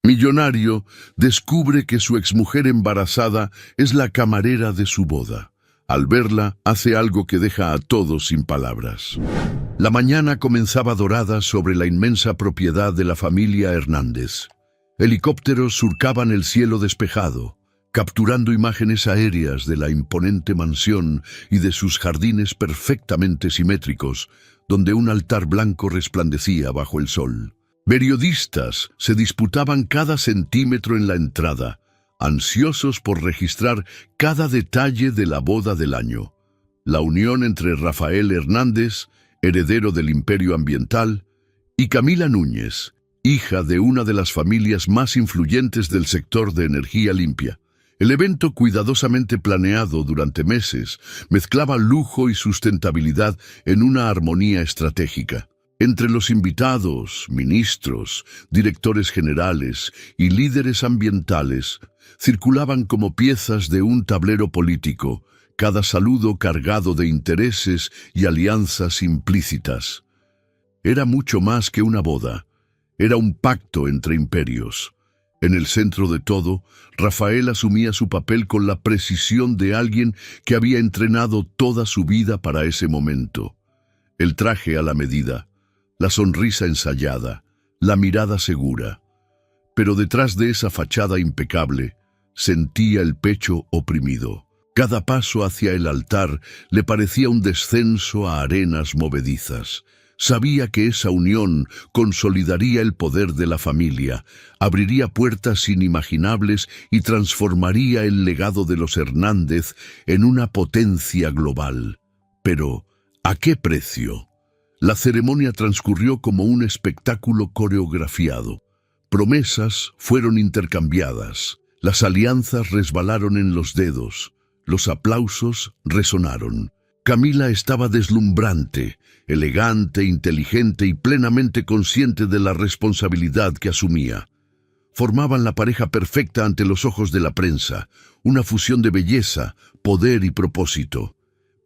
Millonario, descubre que su exmujer embarazada es la camarera de su boda. Al verla, hace algo que deja a todos sin palabras. La mañana comenzaba dorada sobre la inmensa propiedad de la familia Hernández. Helicópteros surcaban el cielo despejado, capturando imágenes aéreas de la imponente mansión y de sus jardines perfectamente simétricos, donde un altar blanco resplandecía bajo el sol. Periodistas se disputaban cada centímetro en la entrada, ansiosos por registrar cada detalle de la boda del año. La unión entre Rafael Hernández, heredero del imperio ambiental, y Camila Núñez, hija de una de las familias más influyentes del sector de energía limpia. El evento, cuidadosamente planeado durante meses, mezclaba lujo y sustentabilidad en una armonía estratégica. Entre los invitados, ministros, directores generales y líderes ambientales, circulaban como piezas de un tablero político, cada saludo cargado de intereses y alianzas implícitas. Era mucho más que una boda, era un pacto entre imperios. En el centro de todo, Rafael asumía su papel con la precisión de alguien que había entrenado toda su vida para ese momento. El traje a la medida, la sonrisa ensayada, la mirada segura. Pero detrás de esa fachada impecable, sentía el pecho oprimido. Cada paso hacia el altar le parecía un descenso a arenas movedizas. Sabía que esa unión consolidaría el poder de la familia, abriría puertas inimaginables y transformaría el legado de los Hernández en una potencia global. Pero, ¿a qué precio? La ceremonia transcurrió como un espectáculo coreografiado. Promesas fueron intercambiadas, las alianzas resbalaron en los dedos, los aplausos resonaron. Camila estaba deslumbrante, elegante, inteligente y plenamente consciente de la responsabilidad que asumía. Formaban la pareja perfecta ante los ojos de la prensa, una fusión de belleza, poder y propósito.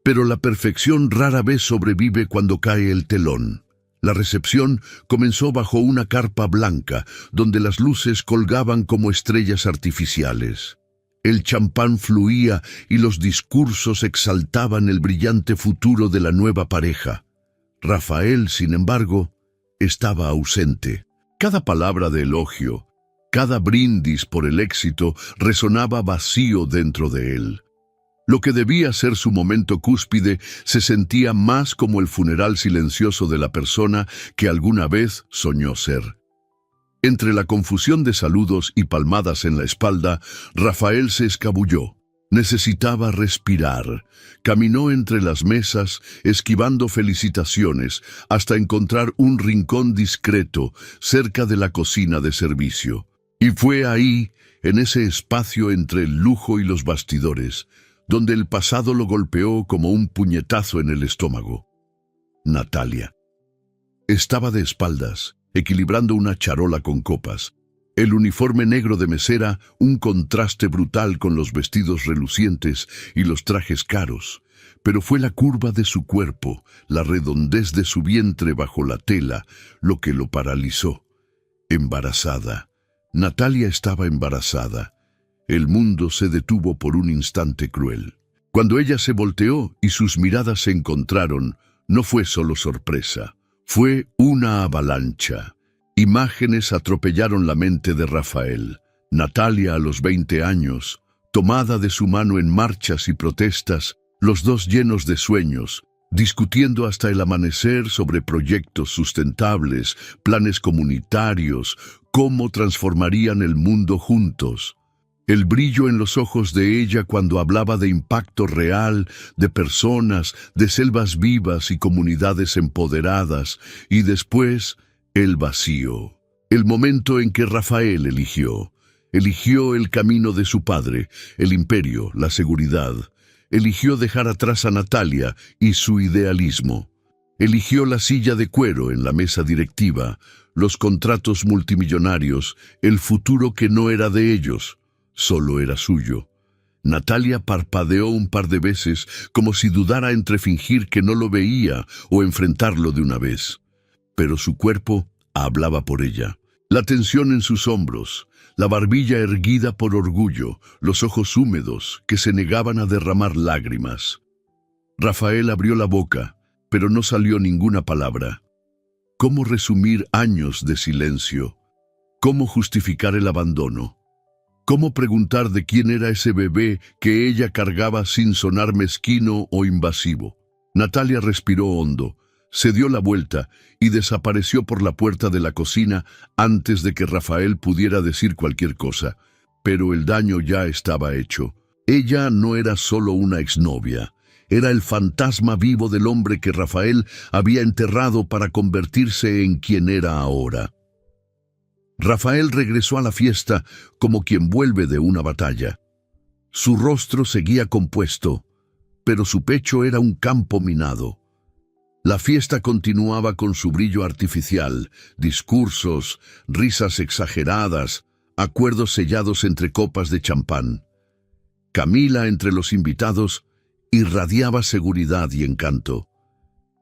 Pero la perfección rara vez sobrevive cuando cae el telón. La recepción comenzó bajo una carpa blanca, donde las luces colgaban como estrellas artificiales. El champán fluía y los discursos exaltaban el brillante futuro de la nueva pareja. Rafael, sin embargo, estaba ausente. Cada palabra de elogio, cada brindis por el éxito resonaba vacío dentro de él. Lo que debía ser su momento cúspide se sentía más como el funeral silencioso de la persona que alguna vez soñó ser. Entre la confusión de saludos y palmadas en la espalda, Rafael se escabulló. Necesitaba respirar. Caminó entre las mesas, esquivando felicitaciones, hasta encontrar un rincón discreto cerca de la cocina de servicio. Y fue ahí, en ese espacio entre el lujo y los bastidores, donde el pasado lo golpeó como un puñetazo en el estómago. Natalia. Estaba de espaldas, equilibrando una charola con copas. El uniforme negro de mesera, un contraste brutal con los vestidos relucientes y los trajes caros. Pero fue la curva de su cuerpo, la redondez de su vientre bajo la tela, lo que lo paralizó. Embarazada. Natalia estaba embarazada. El mundo se detuvo por un instante cruel. Cuando ella se volteó y sus miradas se encontraron, no fue solo sorpresa. Fue una avalancha. Imágenes atropellaron la mente de Rafael. Natalia a los 20 años, tomada de su mano en marchas y protestas, los dos llenos de sueños, discutiendo hasta el amanecer sobre proyectos sustentables, planes comunitarios, cómo transformarían el mundo juntos. El brillo en los ojos de ella cuando hablaba de impacto real, de personas, de selvas vivas y comunidades empoderadas, y después el vacío. El momento en que Rafael eligió el camino de su padre, el imperio, la seguridad. Eligió dejar atrás a Natalia y su idealismo. Eligió la silla de cuero en la mesa directiva, los contratos multimillonarios, el futuro que no era de ellos. Solo era suyo. Natalia parpadeó un par de veces, como si dudara entre fingir que no lo veía o enfrentarlo de una vez. Pero su cuerpo hablaba por ella. La tensión en sus hombros, la barbilla erguida por orgullo, los ojos húmedos que se negaban a derramar lágrimas. Rafael abrió la boca, pero no salió ninguna palabra. ¿Cómo resumir años de silencio? ¿Cómo justificar el abandono? ¿Cómo preguntar de quién era ese bebé que ella cargaba sin sonar mezquino o invasivo? Natalia respiró hondo, se dio la vuelta y desapareció por la puerta de la cocina antes de que Rafael pudiera decir cualquier cosa. Pero el daño ya estaba hecho. Ella no era solo una exnovia. Era el fantasma vivo del hombre que Rafael había enterrado para convertirse en quien era ahora. Rafael regresó a la fiesta como quien vuelve de una batalla. Su rostro seguía compuesto, pero su pecho era un campo minado. La fiesta continuaba con su brillo artificial, discursos, risas exageradas, acuerdos sellados entre copas de champán. Camila, entre los invitados, irradiaba seguridad y encanto.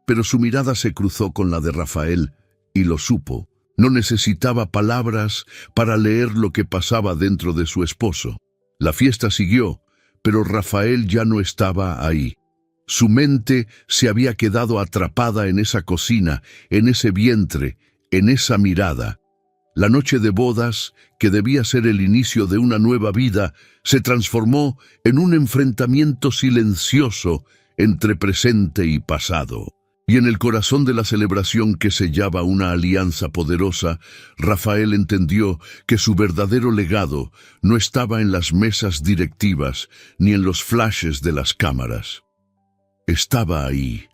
Pero su mirada se cruzó con la de Rafael y lo supo. No necesitaba palabras para leer lo que pasaba dentro de su esposo. La fiesta siguió, pero Rafael ya no estaba ahí. Su mente se había quedado atrapada en esa cocina, en ese vientre, en esa mirada. La noche de bodas, que debía ser el inicio de una nueva vida, se transformó en un enfrentamiento silencioso entre presente y pasado. Y en el corazón de la celebración que sellaba una alianza poderosa, Rafael entendió que su verdadero legado no estaba en las mesas directivas ni en los flashes de las cámaras. Estaba ahí,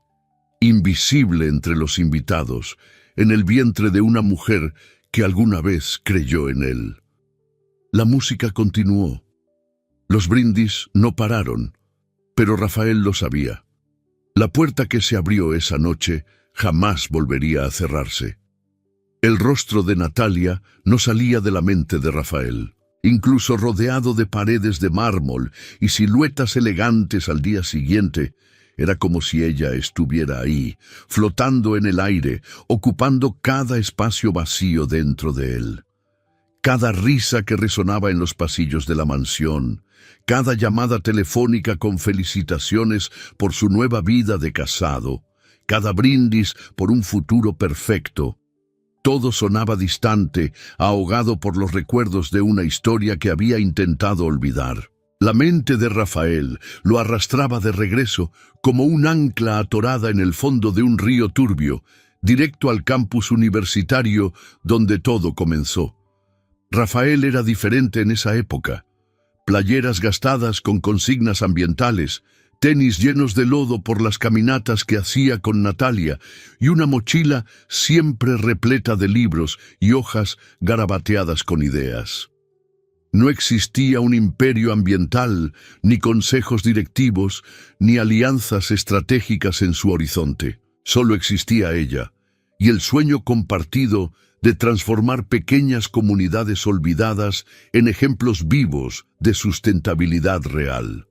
invisible entre los invitados, en el vientre de una mujer que alguna vez creyó en él. La música continuó. Los brindis no pararon, pero Rafael lo sabía. La puerta que se abrió esa noche jamás volvería a cerrarse. El rostro de Natalia no salía de la mente de Rafael. Incluso rodeado de paredes de mármol y siluetas elegantes al día siguiente, era como si ella estuviera ahí, flotando en el aire, ocupando cada espacio vacío dentro de él. Cada risa que resonaba en los pasillos de la mansión, cada llamada telefónica con felicitaciones por su nueva vida de casado, cada brindis por un futuro perfecto. Todo sonaba distante, ahogado por los recuerdos de una historia que había intentado olvidar. La mente de Rafael lo arrastraba de regreso como un ancla atorada en el fondo de un río turbio, directo al campus universitario donde todo comenzó. Rafael era diferente en esa época. Playeras gastadas con consignas ambientales, tenis llenos de lodo por las caminatas que hacía con Natalia y una mochila siempre repleta de libros y hojas garabateadas con ideas. No existía un imperio ambiental, ni consejos directivos, ni alianzas estratégicas en su horizonte. Solo existía ella, y el sueño compartido de transformar pequeñas comunidades olvidadas en ejemplos vivos de sustentabilidad real.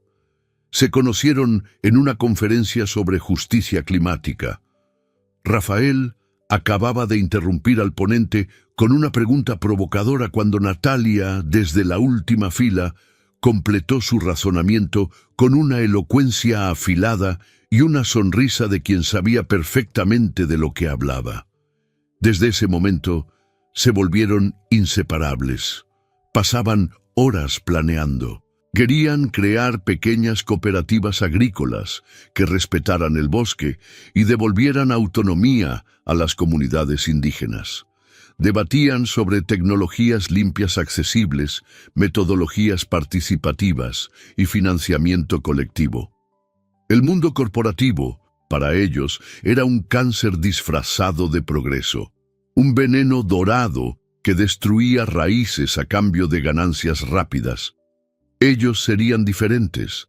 Se conocieron en una conferencia sobre justicia climática. Rafael acababa de interrumpir al ponente con una pregunta provocadora cuando Natalia, desde la última fila, completó su razonamiento con una elocuencia afilada y una sonrisa de quien sabía perfectamente de lo que hablaba. Desde ese momento, se volvieron inseparables. Pasaban horas planeando. Querían crear pequeñas cooperativas agrícolas que respetaran el bosque y devolvieran autonomía a las comunidades indígenas. Debatían sobre tecnologías limpias accesibles, metodologías participativas y financiamiento colectivo. El mundo corporativo, para ellos, era un cáncer disfrazado de progreso, un veneno dorado que destruía raíces a cambio de ganancias rápidas. Ellos serían diferentes.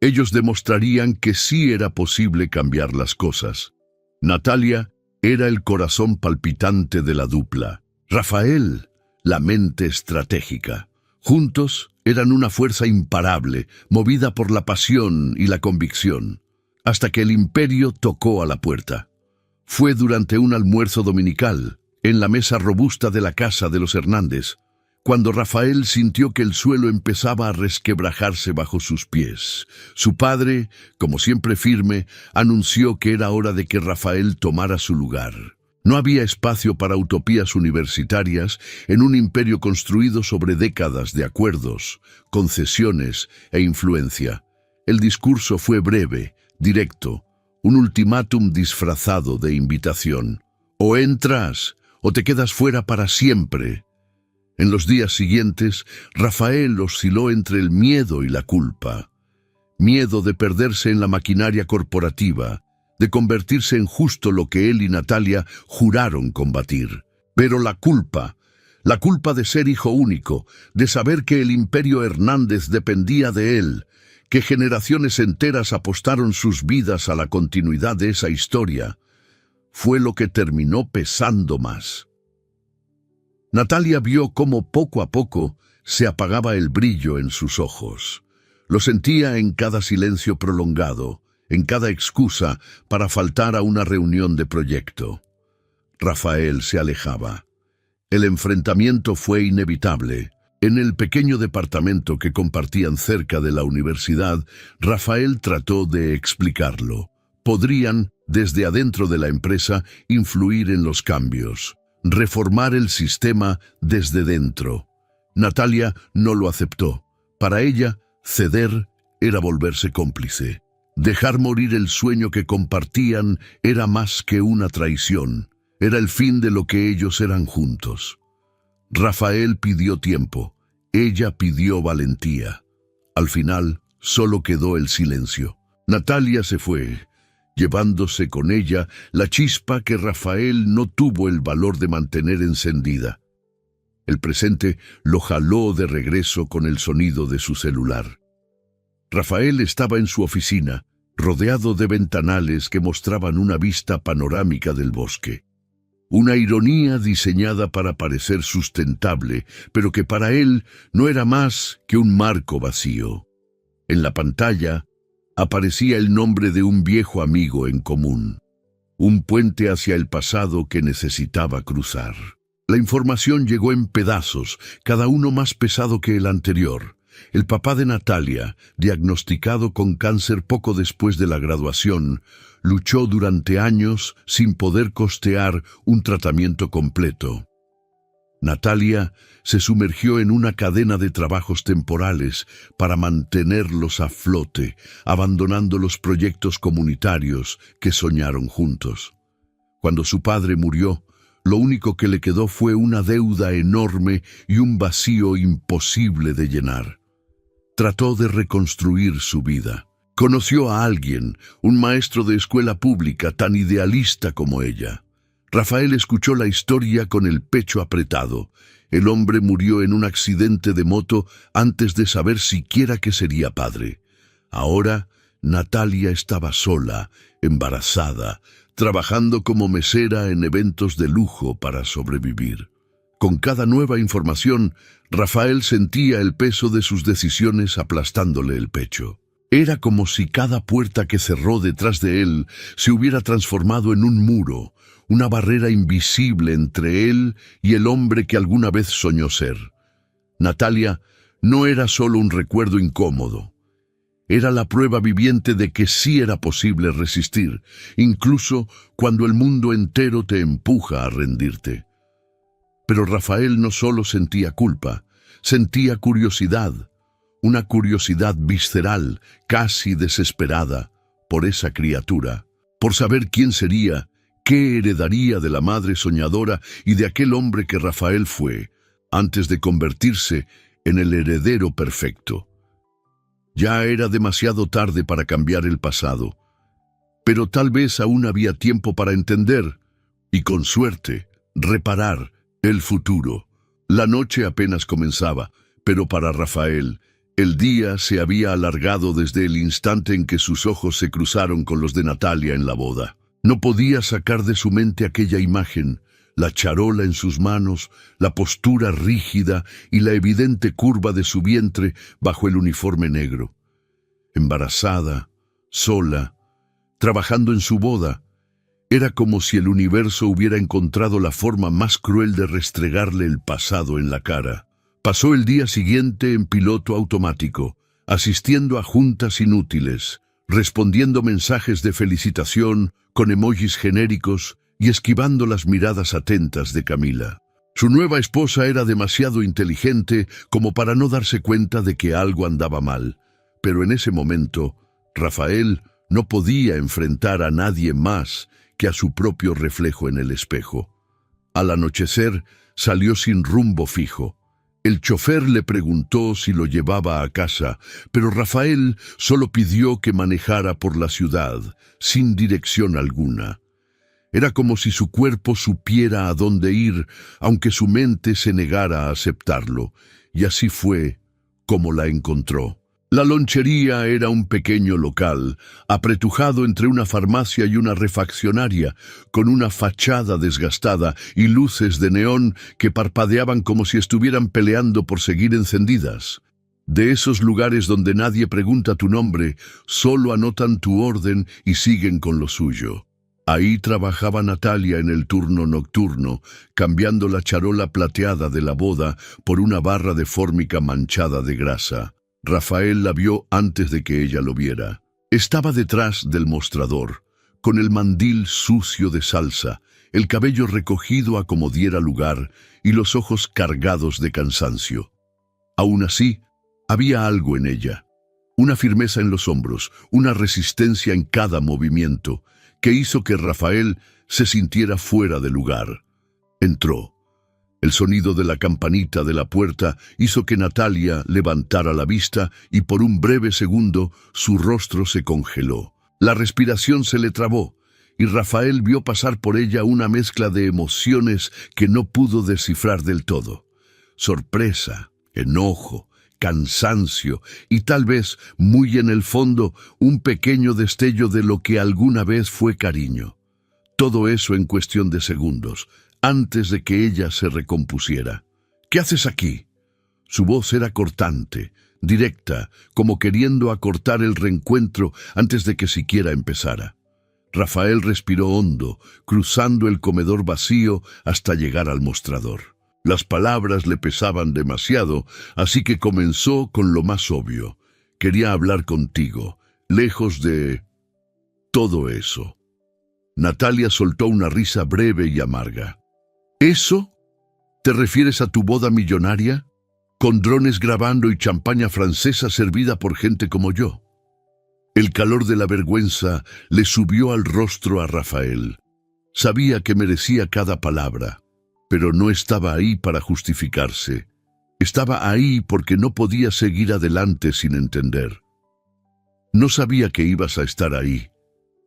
Ellos demostrarían que sí era posible cambiar las cosas. Natalia era el corazón palpitante de la dupla. Rafael, la mente estratégica. Juntos eran una fuerza imparable, movida por la pasión y la convicción, hasta que el imperio tocó a la puerta. Fue durante un almuerzo dominical, en la mesa robusta de la casa de los Hernández, cuando Rafael sintió que el suelo empezaba a resquebrajarse bajo sus pies. Su padre, como siempre firme, anunció que era hora de que Rafael tomara su lugar. No había espacio para utopías universitarias en un imperio construido sobre décadas de acuerdos, concesiones e influencia. El discurso fue breve, directo, un ultimátum disfrazado de invitación. O entras, o te quedas fuera para siempre. En los días siguientes, Rafael osciló entre el miedo y la culpa. Miedo de perderse en la maquinaria corporativa, de convertirse en justo lo que él y Natalia juraron combatir. Pero la culpa de ser hijo único, de saber que el imperio Hernández dependía de él, que generaciones enteras apostaron sus vidas a la continuidad de esa historia, fue lo que terminó pesando más. Natalia vio cómo poco a poco se apagaba el brillo en sus ojos. Lo sentía en cada silencio prolongado, en cada excusa para faltar a una reunión de proyecto. Rafael se alejaba. El enfrentamiento fue inevitable. En el pequeño departamento que compartían cerca de la universidad, Rafael trató de explicarlo. Podrían, desde adentro de la empresa, influir en los cambios, reformar el sistema desde dentro. Natalia no lo aceptó. Para ella, ceder era volverse cómplice. Dejar morir el sueño que compartían era más que una traición. Era el fin de lo que ellos eran juntos. Rafael pidió tiempo. Ella pidió valentía. Al final, solo quedó el silencio. Natalia se fue, llevándose con ella la chispa que Rafael no tuvo el valor de mantener encendida. El presente lo jaló de regreso con el sonido de su celular. Rafael estaba en su oficina, rodeado de ventanales que mostraban una vista panorámica del bosque. Una ironía diseñada para parecer sustentable, pero que para él no era más que un marco vacío. En la pantalla aparecía el nombre de un viejo amigo en común, un puente hacia el pasado que necesitaba cruzar. La información llegó en pedazos, cada uno más pesado que el anterior. El papá de Natalia, diagnosticado con cáncer poco después de la graduación, luchó durante años sin poder costear un tratamiento completo. Natalia se sumergió en una cadena de trabajos temporales para mantenerlos a flote, abandonando los proyectos comunitarios que soñaron juntos. Cuando su padre murió, lo único que le quedó fue una deuda enorme y un vacío imposible de llenar. Trató de reconstruir su vida. Conoció a alguien, un maestro de escuela pública tan idealista como ella. Rafael escuchó la historia con el pecho apretado. El hombre murió en un accidente de moto antes de saber siquiera que sería padre. Ahora, Natalia estaba sola, embarazada, trabajando como mesera en eventos de lujo para sobrevivir. Con cada nueva información, Rafael sentía el peso de sus decisiones aplastándole el pecho. Era como si cada puerta que cerró detrás de él se hubiera transformado en un muro, una barrera invisible entre él y el hombre que alguna vez soñó ser. Natalia no era solo un recuerdo incómodo. Era la prueba viviente de que sí era posible resistir, incluso cuando el mundo entero te empuja a rendirte. Pero Rafael no solo sentía culpa, sentía curiosidad, una curiosidad visceral, casi desesperada, por esa criatura, por saber quién sería, qué heredaría de la madre soñadora y de aquel hombre que Rafael fue, antes de convertirse en el heredero perfecto. Ya era demasiado tarde para cambiar el pasado, pero tal vez aún había tiempo para entender, y con suerte, reparar el futuro. La noche apenas comenzaba, pero para Rafael, el día se había alargado desde el instante en que sus ojos se cruzaron con los de Natalia en la boda. No podía sacar de su mente aquella imagen, la charola en sus manos, la postura rígida y la evidente curva de su vientre bajo el uniforme negro. Embarazada, sola, trabajando en su boda, Era como si el universo hubiera encontrado la forma más cruel de restregarle el pasado en la cara. Pasó el día siguiente en piloto automático, asistiendo a juntas inútiles, respondiendo mensajes de felicitación con emojis genéricos y esquivando las miradas atentas de Camila. Su nueva esposa era demasiado inteligente como para no darse cuenta de que algo andaba mal, pero en ese momento, Rafael no podía enfrentar a nadie más que a su propio reflejo en el espejo. Al anochecer, salió sin rumbo fijo. El chofer le preguntó si lo llevaba a casa, pero Rafael solo pidió que manejara por la ciudad, sin dirección alguna. Era como si su cuerpo supiera a dónde ir, aunque su mente se negara a aceptarlo, y así fue como la encontró. La lonchería era un pequeño local, apretujado entre una farmacia y una refaccionaria, con una fachada desgastada y luces de neón que parpadeaban como si estuvieran peleando por seguir encendidas. De esos lugares donde nadie pregunta tu nombre, solo anotan tu orden y siguen con lo suyo. Ahí trabajaba Natalia en el turno nocturno, cambiando la charola plateada de la boda por una barra de fórmica manchada de grasa. Rafael la vio antes de que ella lo viera. Estaba detrás del mostrador, con el mandil sucio de salsa, el cabello recogido a como diera lugar y los ojos cargados de cansancio. Aún así, había algo en ella, una firmeza en los hombros, una resistencia en cada movimiento, que hizo que Rafael se sintiera fuera de lugar. Entró. El sonido de la campanita de la puerta hizo que Natalia levantara la vista y por un breve segundo su rostro se congeló. La respiración se le trabó y Rafael vio pasar por ella una mezcla de emociones que no pudo descifrar del todo. Sorpresa, enojo, cansancio y tal vez, muy en el fondo, un pequeño destello de lo que alguna vez fue cariño. Todo eso en cuestión de segundos, antes de que ella se recompusiera. ¿Qué haces aquí? Su voz era cortante, directa, como queriendo acortar el reencuentro antes de que siquiera empezara. Rafael respiró hondo, cruzando el comedor vacío hasta llegar al mostrador. Las palabras le pesaban demasiado, así que comenzó con lo más obvio. Quería hablar contigo, lejos de todo eso. Natalia soltó una risa breve y amarga. ¿Eso? ¿Te refieres a tu boda millonaria? Con drones grabando y champaña francesa servida por gente como yo. El calor de la vergüenza le subió al rostro a Rafael. Sabía que merecía cada palabra, pero no estaba ahí para justificarse. Estaba ahí porque no podía seguir adelante sin entender. No sabía que ibas a estar ahí,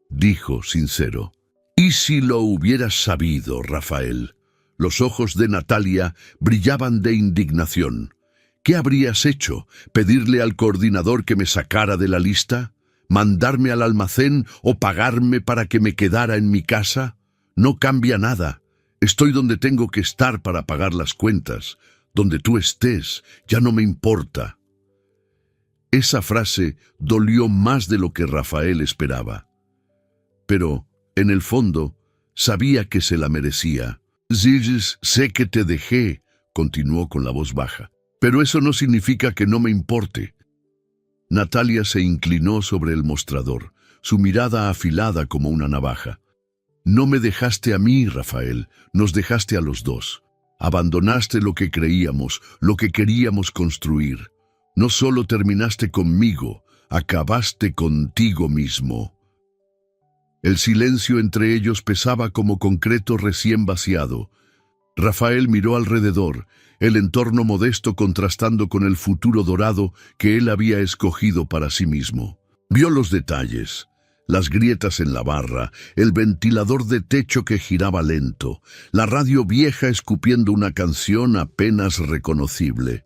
dijo sincero. ¿Y si lo hubieras sabido, Rafael? Los ojos de Natalia brillaban de indignación. ¿Qué habrías hecho? ¿Pedirle al coordinador que me sacara de la lista? ¿Mandarme al almacén o pagarme para que me quedara en mi casa? No cambia nada. Estoy donde tengo que estar para pagar las cuentas. Donde tú estés, ya no me importa. Esa frase dolió más de lo que Rafael esperaba. Pero, en el fondo, sabía que se la merecía. «Ziz, sé que te dejé», continuó con la voz baja, «pero eso no significa que no me importe». Natalia se inclinó sobre el mostrador, su mirada afilada como una navaja. «No me dejaste a mí, Rafael, nos dejaste a los dos. Abandonaste lo que creíamos, lo que queríamos construir. No solo terminaste conmigo, acabaste contigo mismo». El silencio entre ellos pesaba como concreto recién vaciado. Rafael miró alrededor, el entorno modesto contrastando con el futuro dorado que él había escogido para sí mismo. Vio los detalles, las grietas en la barra, el ventilador de techo que giraba lento, la radio vieja escupiendo una canción apenas reconocible.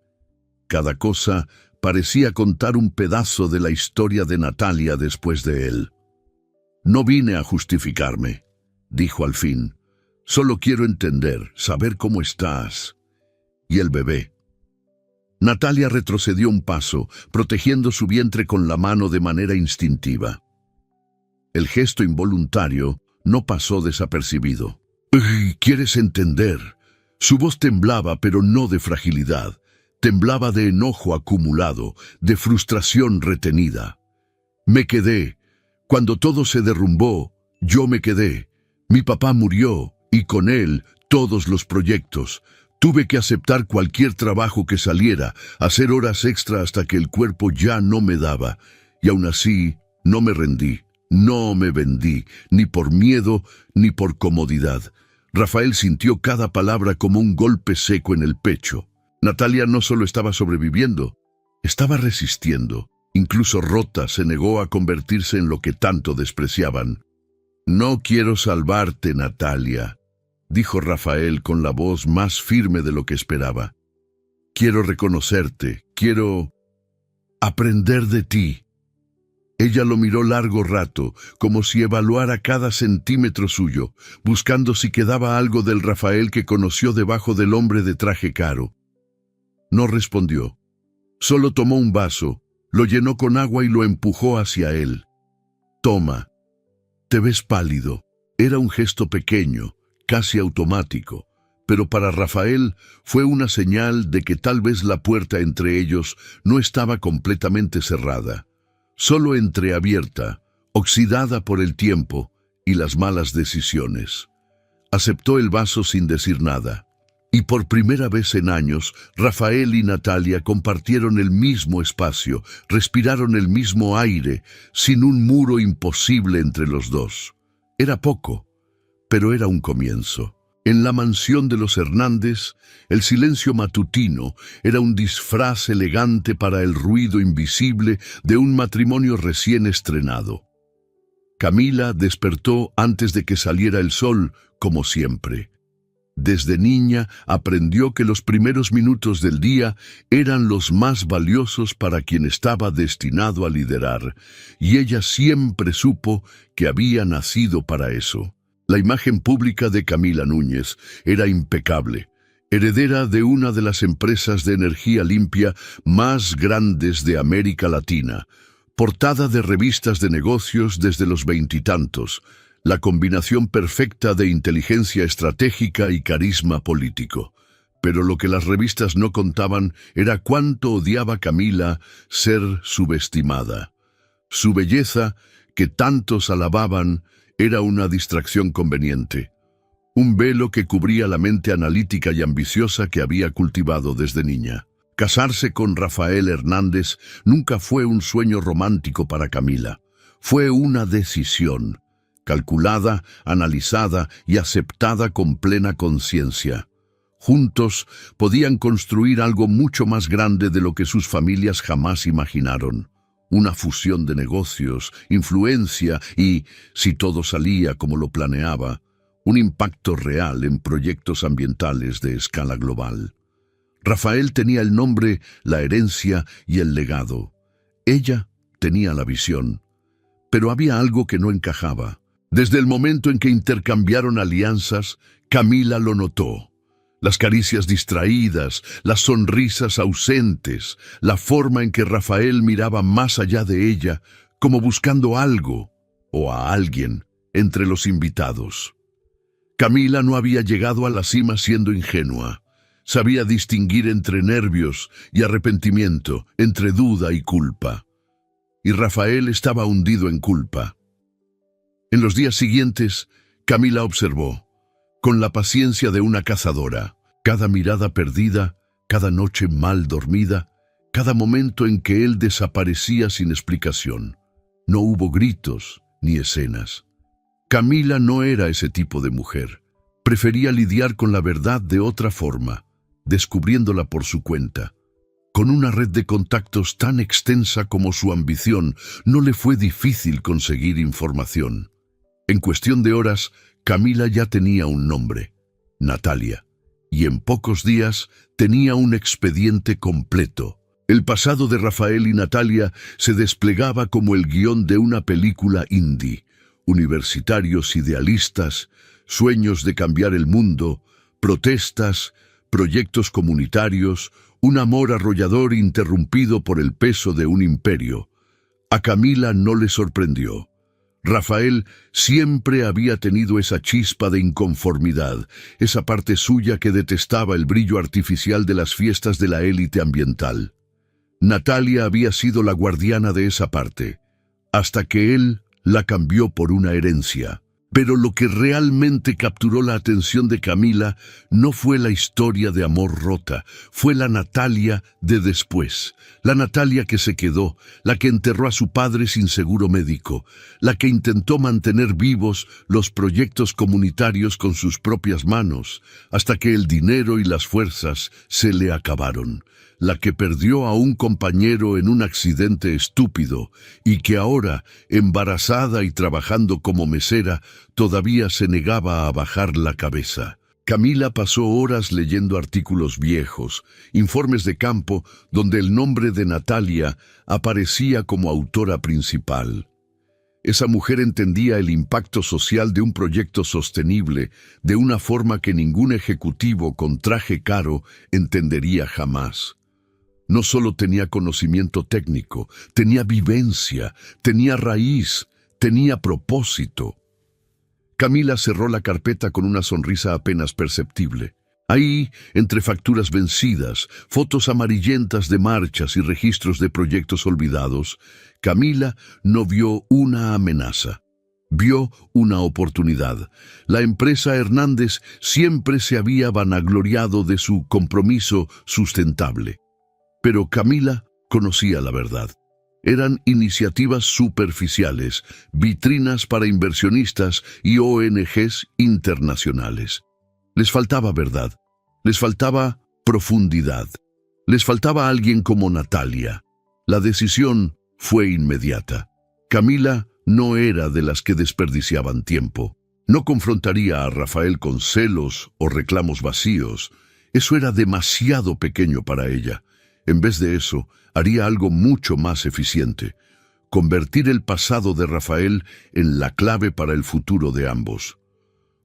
Cada cosa parecía contar un pedazo de la historia de Natalia después de él. «No vine a justificarme», dijo al fin. «Solo quiero entender, saber cómo estás. ¿Y el bebé?» Natalia retrocedió un paso, protegiendo su vientre con la mano de manera instintiva. El gesto involuntario no pasó desapercibido. ¿Quieres entender? Su voz temblaba, pero no de fragilidad. Temblaba de enojo acumulado, de frustración retenida. Me quedé. Cuando todo se derrumbó, yo me quedé. Mi papá murió, y con él todos los proyectos. Tuve que aceptar cualquier trabajo que saliera, hacer horas extra hasta que el cuerpo ya no me daba. Y aún así, no me rendí, no me vendí, ni por miedo, ni por comodidad. Rafael sintió cada palabra como un golpe seco en el pecho. Natalia no solo estaba sobreviviendo, estaba resistiendo. Incluso rota, se negó a convertirse en lo que tanto despreciaban. «No quiero salvarte, Natalia», dijo Rafael con la voz más firme de lo que esperaba. «Quiero reconocerte, quiero aprender de ti». Ella lo miró largo rato, como si evaluara cada centímetro suyo, buscando si quedaba algo del Rafael que conoció debajo del hombre de traje caro. No respondió. Solo tomó un vaso, lo llenó con agua y lo empujó hacia él. «Toma. Te ves pálido». Era un gesto pequeño, casi automático, pero para Rafael fue una señal de que tal vez la puerta entre ellos no estaba completamente cerrada, solo entreabierta, oxidada por el tiempo y las malas decisiones. Aceptó el vaso sin decir nada. Y por primera vez en años, Rafael y Natalia compartieron el mismo espacio, respiraron el mismo aire, sin un muro imposible entre los dos. Era poco, pero era un comienzo. En la mansión de los Hernández, el silencio matutino era un disfraz elegante para el ruido invisible de un matrimonio recién estrenado. Camila despertó antes de que saliera el sol, como siempre. Desde niña aprendió que los primeros minutos del día eran los más valiosos para quien estaba destinado a liderar, y ella siempre supo que había nacido para eso. La imagen pública de Camila Núñez era impecable, heredera de una de las empresas de energía limpia más grandes de América Latina, portada de revistas de negocios desde los veintitantos, la combinación perfecta de inteligencia estratégica y carisma político. Pero lo que las revistas no contaban era cuánto odiaba Camila ser subestimada. Su belleza, que tantos alababan, era una distracción conveniente. Un velo que cubría la mente analítica y ambiciosa que había cultivado desde niña. Casarse con Rafael Hernández nunca fue un sueño romántico para Camila. Fue una decisión, calculada, analizada y aceptada con plena conciencia. Juntos podían construir algo mucho más grande de lo que sus familias jamás imaginaron. Una fusión de negocios, influencia y, si todo salía como lo planeaba, un impacto real en proyectos ambientales de escala global. Rafael tenía el nombre, la herencia y el legado. Ella tenía la visión. Pero había algo que no encajaba. Desde el momento en que intercambiaron alianzas, Camila lo notó. Las caricias distraídas, las sonrisas ausentes, la forma en que Rafael miraba más allá de ella, como buscando algo o a alguien entre los invitados. Camila no había llegado a la cima siendo ingenua. Sabía distinguir entre nervios y arrepentimiento, entre duda y culpa. Y Rafael estaba hundido en culpa. En los días siguientes, Camila observó, con la paciencia de una cazadora, cada mirada perdida, cada noche mal dormida, cada momento en que él desaparecía sin explicación. No hubo gritos ni escenas. Camila no era ese tipo de mujer. Prefería lidiar con la verdad de otra forma, descubriéndola por su cuenta. Con una red de contactos tan extensa como su ambición, no le fue difícil conseguir información. En cuestión de horas, Camila ya tenía un nombre, Natalia, y en pocos días tenía un expediente completo. El pasado de Rafael y Natalia se desplegaba como el guión de una película indie. Universitarios idealistas, sueños de cambiar el mundo, protestas, proyectos comunitarios, un amor arrollador interrumpido por el peso de un imperio. A Camila no le sorprendió. Rafael siempre había tenido esa chispa de inconformidad, esa parte suya que detestaba el brillo artificial de las fiestas de la élite ambiental. Natalia había sido la guardiana de esa parte, hasta que él la cambió por una herencia. Pero lo que realmente capturó la atención de Camila no fue la historia de amor rota, fue la Natalia de después. La Natalia que se quedó, la que enterró a su padre sin seguro médico, la que intentó mantener vivos los proyectos comunitarios con sus propias manos, hasta que el dinero y las fuerzas se le acabaron. La que perdió a un compañero en un accidente estúpido y que ahora, embarazada y trabajando como mesera, todavía se negaba a bajar la cabeza. Camila pasó horas leyendo artículos viejos, informes de campo donde el nombre de Natalia aparecía como autora principal. Esa mujer entendía el impacto social de un proyecto sostenible de una forma que ningún ejecutivo con traje caro entendería jamás. No solo tenía conocimiento técnico, tenía vivencia, tenía raíz, tenía propósito. Camila cerró la carpeta con una sonrisa apenas perceptible. Ahí, entre facturas vencidas, fotos amarillentas de marchas y registros de proyectos olvidados, Camila no vio una amenaza. Vio una oportunidad. La empresa Hernández siempre se había vanagloriado de su compromiso sustentable. Pero Camila conocía la verdad. Eran iniciativas superficiales, vitrinas para inversionistas y ONGs internacionales. Les faltaba verdad, les faltaba profundidad, les faltaba alguien como Natalia. La decisión fue inmediata. Camila no era de las que desperdiciaban tiempo. No confrontaría a Rafael con celos o reclamos vacíos. Eso era demasiado pequeño para ella. En vez de eso, haría algo mucho más eficiente: convertir el pasado de Rafael en la clave para el futuro de ambos.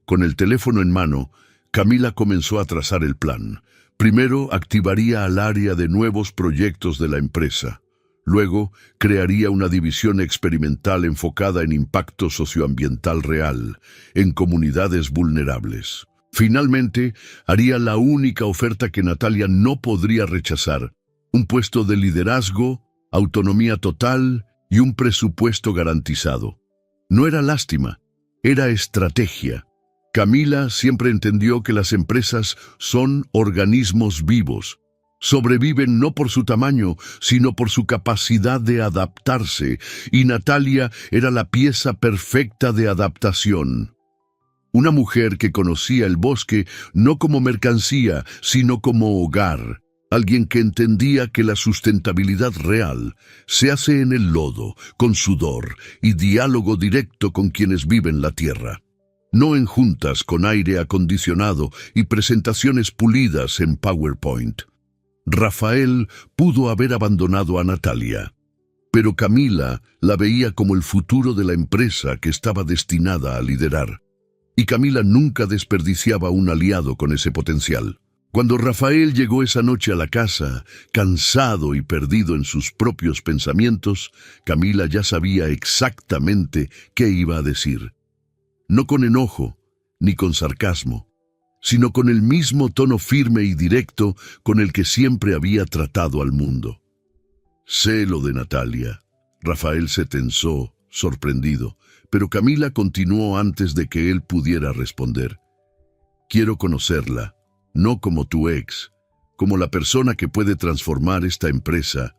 Con el teléfono en mano, Camila comenzó a trazar el plan. Primero activaría al área de nuevos proyectos de la empresa. Luego, crearía una división experimental enfocada en impacto socioambiental real, en comunidades vulnerables. Finalmente, haría la única oferta que Natalia no podría rechazar: un puesto de liderazgo, autonomía total y un presupuesto garantizado. No era lástima, era estrategia. Camila siempre entendió que las empresas son organismos vivos. Sobreviven no por su tamaño, sino por su capacidad de adaptarse, y Natalia era la pieza perfecta de adaptación. Una mujer que conocía el bosque no como mercancía, sino como hogar. Alguien que entendía que la sustentabilidad real se hace en el lodo, con sudor y diálogo directo con quienes viven la tierra. No en juntas con aire acondicionado y presentaciones pulidas en PowerPoint. Rafael pudo haber abandonado a Natalia, pero Camila la veía como el futuro de la empresa que estaba destinada a liderar. Y Camila nunca desperdiciaba un aliado con ese potencial. Cuando Rafael llegó esa noche a la casa, cansado y perdido en sus propios pensamientos, Camila ya sabía exactamente qué iba a decir. No con enojo, ni con sarcasmo, sino con el mismo tono firme y directo con el que siempre había tratado al mundo. Sé lo de Natalia. Rafael se tensó, sorprendido, pero Camila continuó antes de que él pudiera responder. Quiero conocerla. No como tu ex, como la persona que puede transformar esta empresa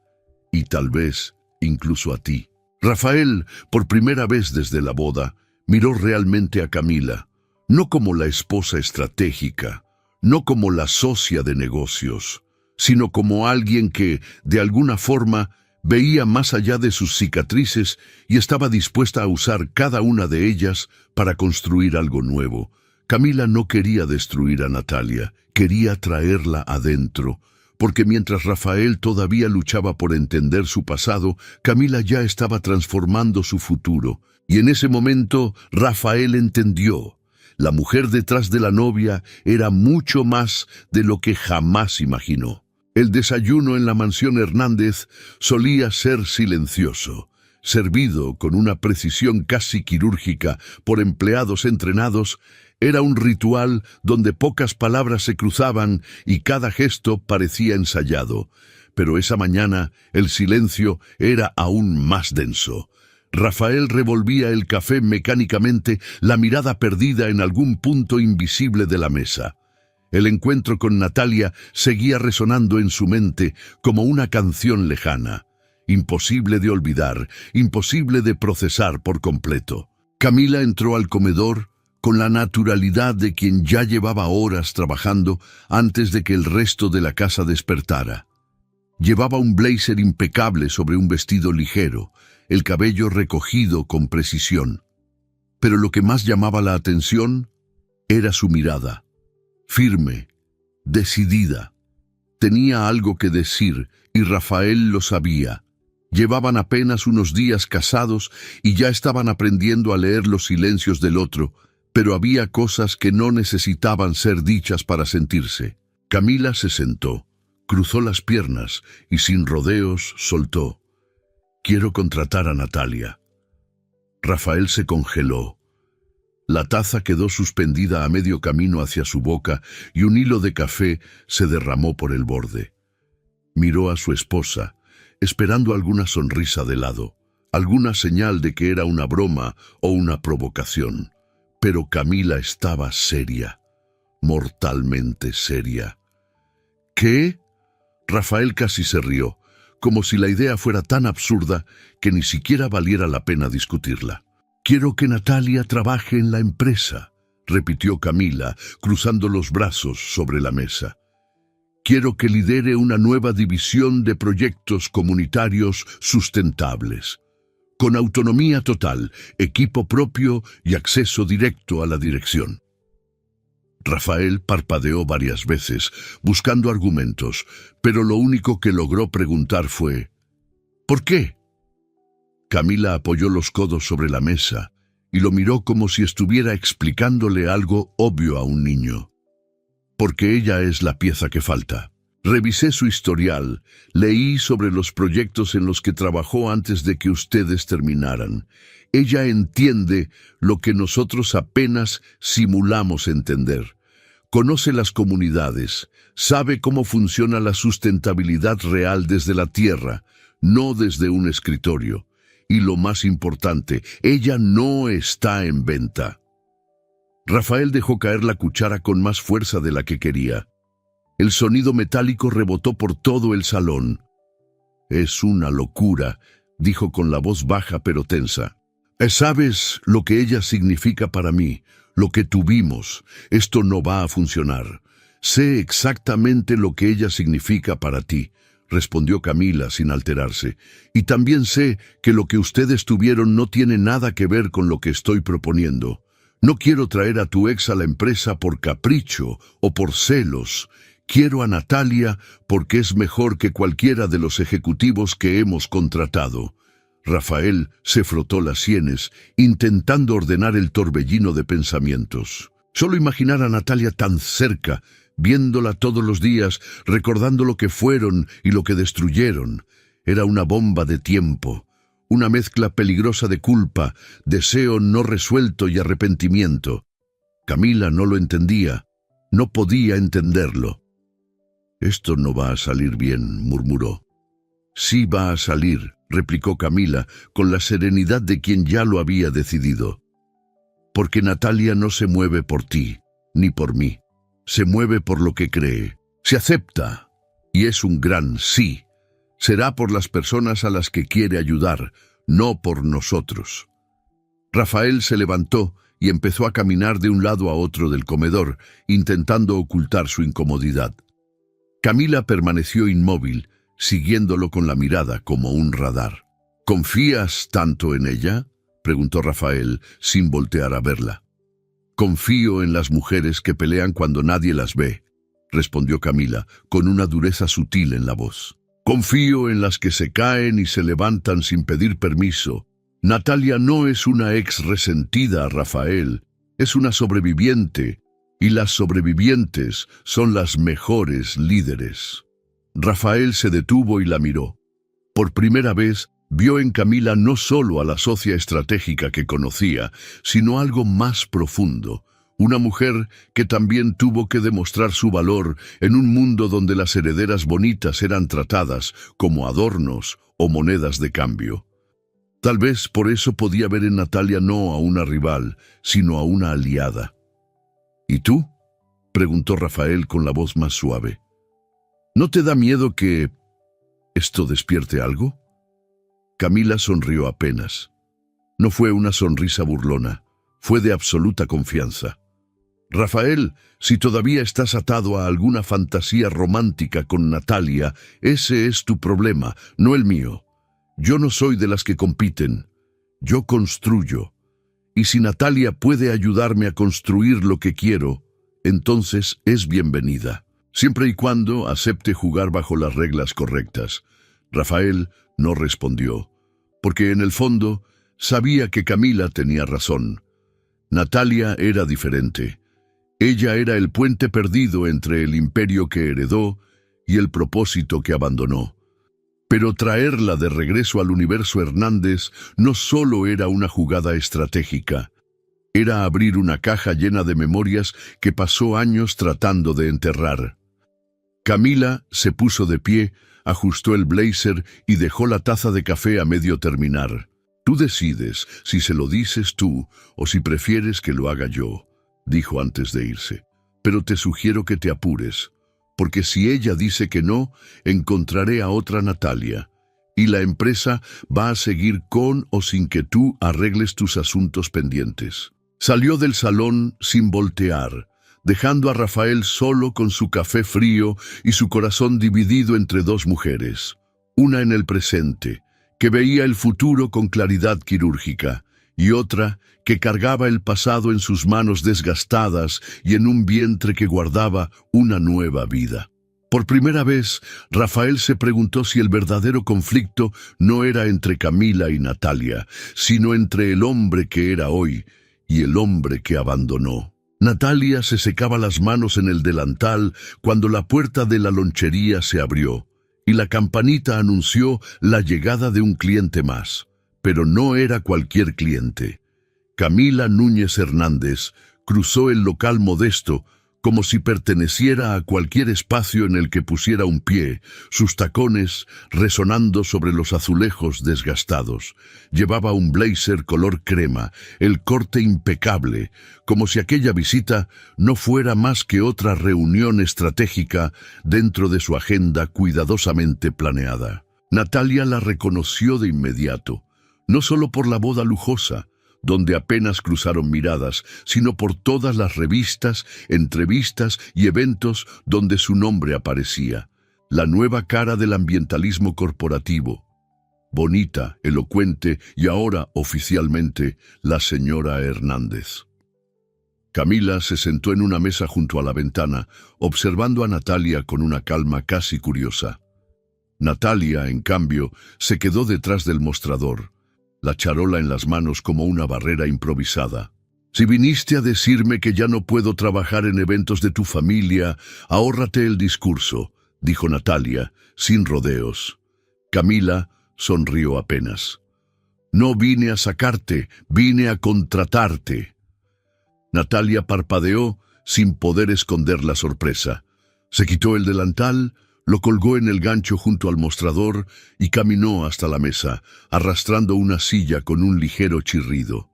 y tal vez incluso a ti. Rafael, por primera vez desde la boda, miró realmente a Camila, no como la esposa estratégica, no como la socia de negocios, sino como alguien que, de alguna forma, veía más allá de sus cicatrices y estaba dispuesta a usar cada una de ellas para construir algo nuevo. Camila no quería destruir a Natalia, quería traerla adentro, porque mientras Rafael todavía luchaba por entender su pasado, Camila ya estaba transformando su futuro. Y en ese momento Rafael entendió. La mujer detrás de la novia era mucho más de lo que jamás imaginó. El desayuno en la mansión Hernández solía ser silencioso. servido con una precisión casi quirúrgica por empleados entrenados, era un ritual donde pocas palabras se cruzaban y cada gesto parecía ensayado. Pero esa mañana el silencio era aún más denso. Rafael revolvía el café mecánicamente, la mirada perdida en algún punto invisible de la mesa. El encuentro con Natalia seguía resonando en su mente como una canción lejana, imposible de olvidar, imposible de procesar por completo. Camila entró al comedor con la naturalidad de quien ya llevaba horas trabajando antes de que el resto de la casa despertara. Llevaba un blazer impecable sobre un vestido ligero, el cabello recogido con precisión. Pero lo que más llamaba la atención era su mirada, firme, decidida. Tenía algo que decir y Rafael lo sabía. Llevaban apenas unos días casados y ya estaban aprendiendo a leer los silencios del otro, pero había cosas que no necesitaban ser dichas para sentirse. Camila se sentó, cruzó las piernas y sin rodeos soltó: «Quiero contratar a Natalia». Rafael se congeló. La taza quedó suspendida a medio camino hacia su boca y un hilo de café se derramó por el borde. Miró a su esposa, esperando alguna sonrisa de lado, alguna señal de que era una broma o una provocación. Pero Camila estaba seria, mortalmente seria. ¿Qué? Rafael casi se rió, como si la idea fuera tan absurda que ni siquiera valiera la pena discutirla. «Quiero que Natalia trabaje en la empresa», repitió Camila, cruzando los brazos sobre la mesa. «Quiero que lidere una nueva división de proyectos comunitarios sustentables, con autonomía total, equipo propio y acceso directo a la dirección». Rafael parpadeó varias veces, buscando argumentos, pero lo único que logró preguntar fue: «¿Por qué?». Camila apoyó los codos sobre la mesa y lo miró como si estuviera explicándole algo obvio a un niño. «Porque ella es la pieza que falta. Revisé su historial, leí sobre los proyectos en los que trabajó antes de que ustedes terminaran. Ella entiende lo que nosotros apenas simulamos entender. Conoce las comunidades, sabe cómo funciona la sustentabilidad real desde la tierra, no desde un escritorio. Y lo más importante, ella no está en venta». Rafael dejó caer la cuchara con más fuerza de la que quería. El sonido metálico rebotó por todo el salón. «Es una locura», dijo con la voz baja pero tensa. «¿Sabes lo que ella significa para mí? Lo que tuvimos. Esto no va a funcionar. Sé exactamente lo que ella significa para ti», respondió Camila sin alterarse. «Y también sé que lo que ustedes tuvieron no tiene nada que ver con lo que estoy proponiendo. No quiero traer a tu ex a la empresa por capricho o por celos. Quiero a Natalia porque es mejor que cualquiera de los ejecutivos que hemos contratado». Rafael se frotó las sienes, intentando ordenar el torbellino de pensamientos. Solo imaginar a Natalia tan cerca, viéndola todos los días, recordando lo que fueron y lo que destruyeron. Era una bomba de tiempo, una mezcla peligrosa de culpa, deseo no resuelto y arrepentimiento. Camila no lo entendía, no podía entenderlo. «Esto no va a salir bien», murmuró. «Sí va a salir», replicó Camila con la serenidad de quien ya lo había decidido. «Porque Natalia no se mueve por ti, ni por mí. Se mueve por lo que cree. Se acepta. Y es un gran sí. Será por las personas a las que quiere ayudar, no por nosotros». Rafael se levantó y empezó a caminar de un lado a otro del comedor, intentando ocultar su incomodidad. Camila permaneció inmóvil, siguiéndolo con la mirada como un radar. «¿Confías tanto en ella?», preguntó Rafael, sin voltear a verla. «Confío en las mujeres que pelean cuando nadie las ve», respondió Camila, con una dureza sutil en la voz. «Confío en las que se caen y se levantan sin pedir permiso. Natalia no es una ex resentida, Rafael, es una sobreviviente, y las sobrevivientes son las mejores líderes». Rafael se detuvo y la miró. Por primera vez Vio en Camila no solo a la socia estratégica que conocía, sino algo más profundo, una mujer que también tuvo que demostrar su valor en un mundo donde las herederas bonitas eran tratadas como adornos o monedas de cambio. Tal vez por eso podía ver en Natalia no a una rival, sino a una aliada. ¿Y tú?, preguntó Rafael con la voz más suave. ¿No te da miedo que esto despierte algo? Camila sonrió apenas. No fue una sonrisa burlona, fue de absoluta confianza. Rafael, si todavía estás atado a alguna fantasía romántica con Natalia, ese es tu problema, no el mío. Yo no soy de las que compiten, yo construyo. Y si Natalia puede ayudarme a construir lo que quiero, entonces es bienvenida, siempre y cuando acepte jugar bajo las reglas correctas. Rafael no respondió, porque en el fondo sabía que Camila tenía razón. Natalia era diferente. Ella era el puente perdido entre el imperio que heredó y el propósito que abandonó. Pero traerla de regreso al universo Hernández no solo era una jugada estratégica, era abrir una caja llena de memorias que pasó años tratando de enterrar. Camila se puso de pie, ajustó el blazer y dejó la taza de café a medio terminar. Tú decides si se lo dices tú o si prefieres que lo haga yo, dijo antes de irse. Pero te sugiero que te apures, porque si ella dice que no, encontraré a otra Natalia, y la empresa va a seguir con o sin que tú arregles tus asuntos pendientes. Salió del salón sin voltear, dejando a Rafael solo con su café frío y su corazón dividido entre dos mujeres, una en el presente, que veía el futuro con claridad quirúrgica, y otra que cargaba el pasado en sus manos desgastadas y en un vientre que guardaba una nueva vida. Por primera vez, Rafael se preguntó si el verdadero conflicto no era entre Camila y Natalia, sino entre el hombre que era hoy y el hombre que abandonó. Natalia se secaba las manos en el delantal cuando la puerta de la lonchería se abrió, y la campanita anunció la llegada de un cliente más. Pero no era cualquier cliente. Camila Núñez Hernández cruzó el local modesto como si perteneciera a cualquier espacio en el que pusiera un pie, sus tacones resonando sobre los azulejos desgastados. Llevaba un blazer color crema, el corte impecable, como si aquella visita no fuera más que otra reunión estratégica dentro de su agenda cuidadosamente planeada. Natalia la reconoció de inmediato, no solo por la boda lujosa, donde apenas cruzaron miradas, sino por todas las revistas, entrevistas y eventos donde su nombre aparecía. La nueva cara del ambientalismo corporativo. Bonita, elocuente y ahora, oficialmente, la señora Hernández. Camila se sentó en una mesa junto a la ventana, observando a Natalia con una calma casi curiosa. Natalia, en cambio, se quedó detrás del mostrador, la charola en las manos como una barrera improvisada. Si viniste a decirme que ya no puedo trabajar en eventos de tu familia, ahórrate el discurso, dijo Natalia, sin rodeos. Camila sonrió apenas. No vine a sacarte, vine a contratarte. Natalia parpadeó sin poder esconder la sorpresa. Se quitó el delantal, lo colgó en el gancho junto al mostrador y caminó hasta la mesa, arrastrando una silla con un ligero chirrido.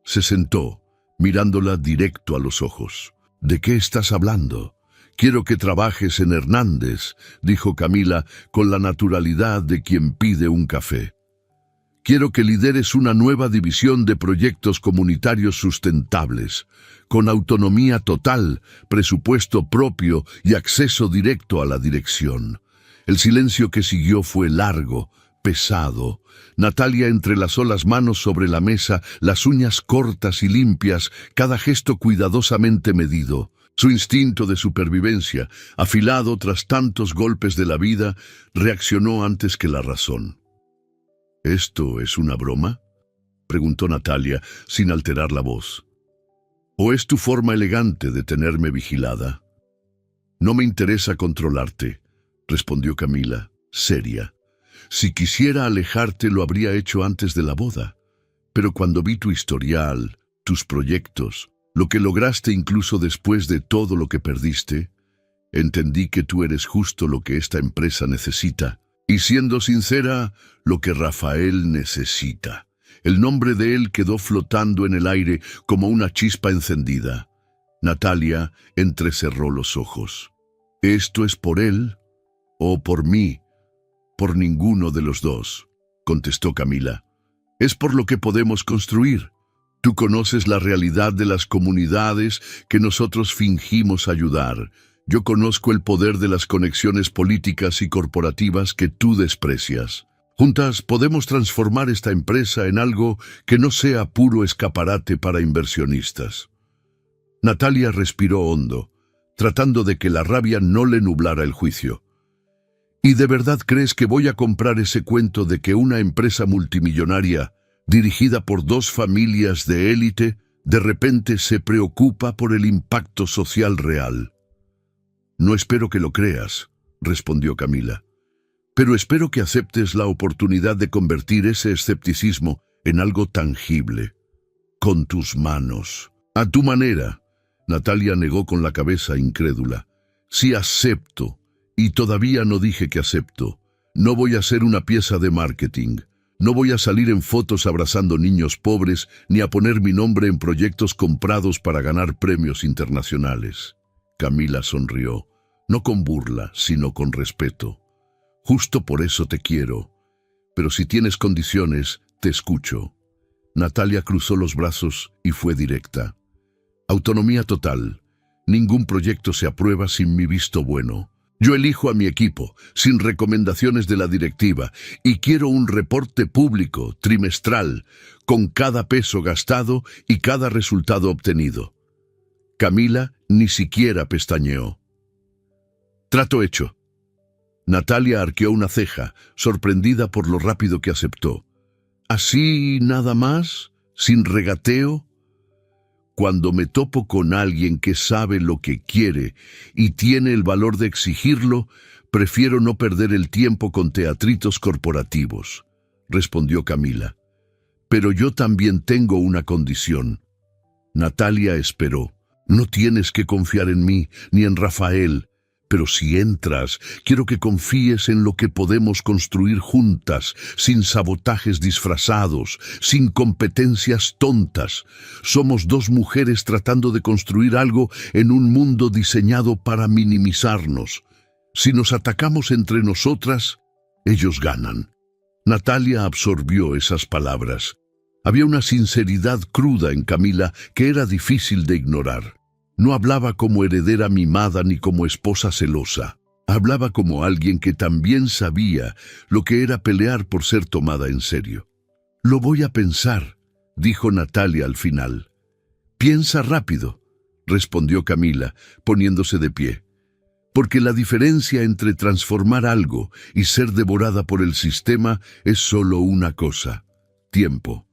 Se sentó, mirándola directo a los ojos. ¿De qué estás hablando? Quiero que trabajes en Hernández, dijo Camila con la naturalidad de quien pide un café. Quiero que lideres una nueva división de proyectos comunitarios sustentables, con autonomía total, presupuesto propio y acceso directo a la dirección. El silencio que siguió fue largo, pesado. Natalia entrelazó las manos sobre la mesa, las uñas cortas y limpias, cada gesto cuidadosamente medido. Su instinto de supervivencia, afilado tras tantos golpes de la vida, reaccionó antes que la razón. ¿Esto es una broma?, preguntó Natalia, sin alterar la voz. ¿O es tu forma elegante de tenerme vigilada? No me interesa controlarte, respondió Camila, seria. Si quisiera alejarte, lo habría hecho antes de la boda. Pero cuando vi tu historial, tus proyectos, lo que lograste incluso después de todo lo que perdiste, entendí que tú eres justo lo que esta empresa necesita. Y siendo sincera, lo que Rafael necesita. El nombre de él quedó flotando en el aire como una chispa encendida. Natalia entrecerró los ojos. ¿Esto es por él o por mí? Por ninguno de los dos, contestó Camila. Es por lo que podemos construir. Tú conoces la realidad de las comunidades que nosotros fingimos ayudar. Yo conozco el poder de las conexiones políticas y corporativas que tú desprecias. Juntas podemos transformar esta empresa en algo que no sea puro escaparate para inversionistas. Natalia respiró hondo, tratando de que la rabia no le nublara el juicio. ¿Y de verdad crees que voy a comprar ese cuento de que una empresa multimillonaria, dirigida por dos familias de élite, de repente se preocupa por el impacto social real? No espero que lo creas, respondió Camila, pero espero que aceptes la oportunidad de convertir ese escepticismo en algo tangible, con tus manos. A tu manera. Natalia negó con la cabeza incrédula. Sí acepto, y todavía no dije que acepto. No voy a ser una pieza de marketing. No voy a salir en fotos abrazando niños pobres, ni a poner mi nombre en proyectos comprados para ganar premios internacionales. Camila sonrió, no con burla, sino con respeto. Justo por eso te quiero. Pero si tienes condiciones, te escucho. Natalia cruzó los brazos y fue directa. Autonomía total. Ningún proyecto se aprueba sin mi visto bueno. Yo elijo a mi equipo, sin recomendaciones de la directiva, y quiero un reporte público, trimestral, con cada peso gastado y cada resultado obtenido. Camila ni siquiera pestañeó. Trato hecho. Natalia arqueó una ceja, sorprendida por lo rápido que aceptó. ¿Así nada más? ¿Sin regateo? Cuando me topo con alguien que sabe lo que quiere y tiene el valor de exigirlo, prefiero no perder el tiempo con teatritos corporativos, respondió Camila. Pero yo también tengo una condición. Natalia esperó. No tienes que confiar en mí ni en Rafael, pero si entras, quiero que confíes en lo que podemos construir juntas, sin sabotajes disfrazados, sin competencias tontas. Somos dos mujeres tratando de construir algo en un mundo diseñado para minimizarnos. Si nos atacamos entre nosotras, ellos ganan. Natalia absorbió esas palabras. Había una sinceridad cruda en Camila que era difícil de ignorar. No hablaba como heredera mimada ni como esposa celosa. Hablaba como alguien que también sabía lo que era pelear por ser tomada en serio. Lo voy a pensar, dijo Natalia al final. Piensa rápido, respondió Camila, poniéndose de pie. Porque la diferencia entre transformar algo y ser devorada por el sistema es solo una cosa: tiempo.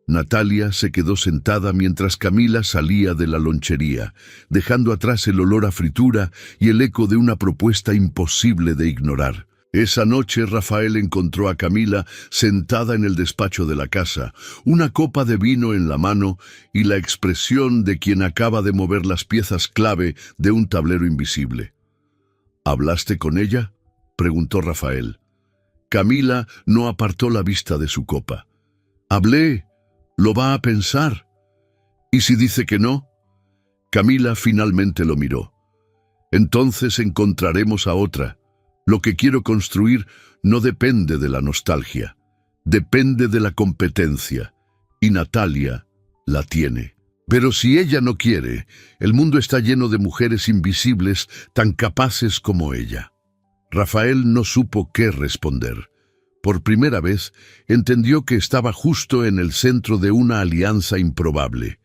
Natalia se quedó sentada mientras Camila salía de la lonchería, dejando atrás el olor a fritura y el eco de una propuesta imposible de ignorar. Esa noche Rafael encontró a Camila sentada en el despacho de la casa, una copa de vino en la mano y la expresión de quien acaba de mover las piezas clave de un tablero invisible. ¿Hablaste con ella?, preguntó Rafael. Camila no apartó la vista de su copa. Hablé. ¿Lo va a pensar? ¿Y si dice que no? Camila finalmente lo miró. Entonces encontraremos a otra. Lo que quiero construir no depende de la nostalgia, depende de la competencia, y Natalia la tiene. Pero si ella no quiere, el mundo está lleno de mujeres invisibles tan capaces como ella. Rafael no supo qué responder. Por primera vez, entendió que estaba justo en el centro de una alianza improbable.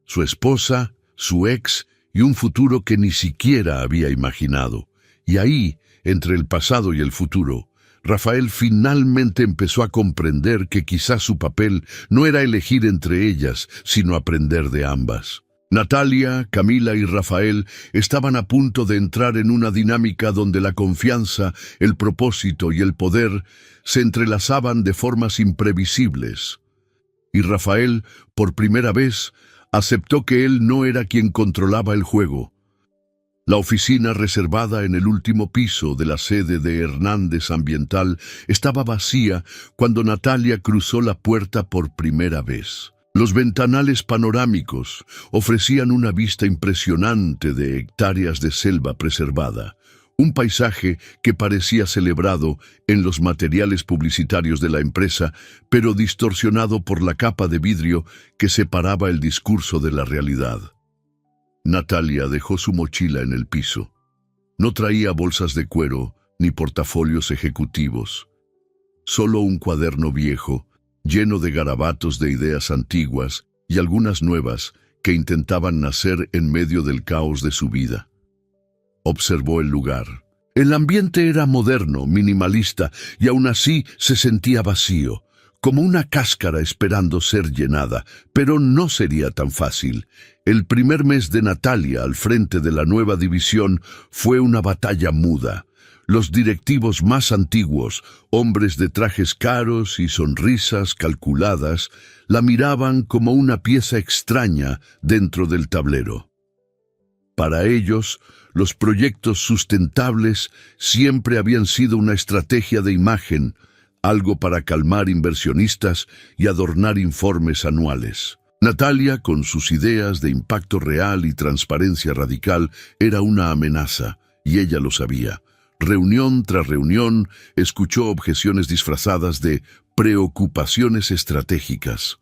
Su esposa, su ex y un futuro que ni siquiera había imaginado. Y ahí, entre el pasado y el futuro, Rafael finalmente empezó a comprender que quizás su papel no era elegir entre ellas, sino aprender de ambas. Natalia, Camila y Rafael estaban a punto de entrar en una dinámica donde la confianza, el propósito y el poder se entrelazaban de formas imprevisibles. Y Rafael, por primera vez, aceptó que él no era quien controlaba el juego. La oficina reservada en el último piso de la sede de Hernández Ambiental estaba vacía cuando Natalia cruzó la puerta por primera vez. Los ventanales panorámicos ofrecían una vista impresionante de hectáreas de selva preservada, un paisaje que parecía celebrado en los materiales publicitarios de la empresa, pero distorsionado por la capa de vidrio que separaba el discurso de la realidad. Natalia dejó su mochila en el piso. No traía bolsas de cuero ni portafolios ejecutivos, solo un cuaderno viejo, lleno de garabatos de ideas antiguas y algunas nuevas que intentaban nacer en medio del caos de su vida. Observó el lugar. El ambiente era moderno, minimalista, y aún así se sentía vacío, como una cáscara esperando ser llenada, pero no sería tan fácil. El primer mes de Natalia al frente de la nueva división fue una batalla muda. Los directivos más antiguos, hombres de trajes caros y sonrisas calculadas, la miraban como una pieza extraña dentro del tablero. Para ellos, los proyectos sustentables siempre habían sido una estrategia de imagen, algo para calmar inversionistas y adornar informes anuales. Natalia, con sus ideas de impacto real y transparencia radical, era una amenaza, y ella lo sabía. Reunión tras reunión, escuchó objeciones disfrazadas de preocupaciones estratégicas.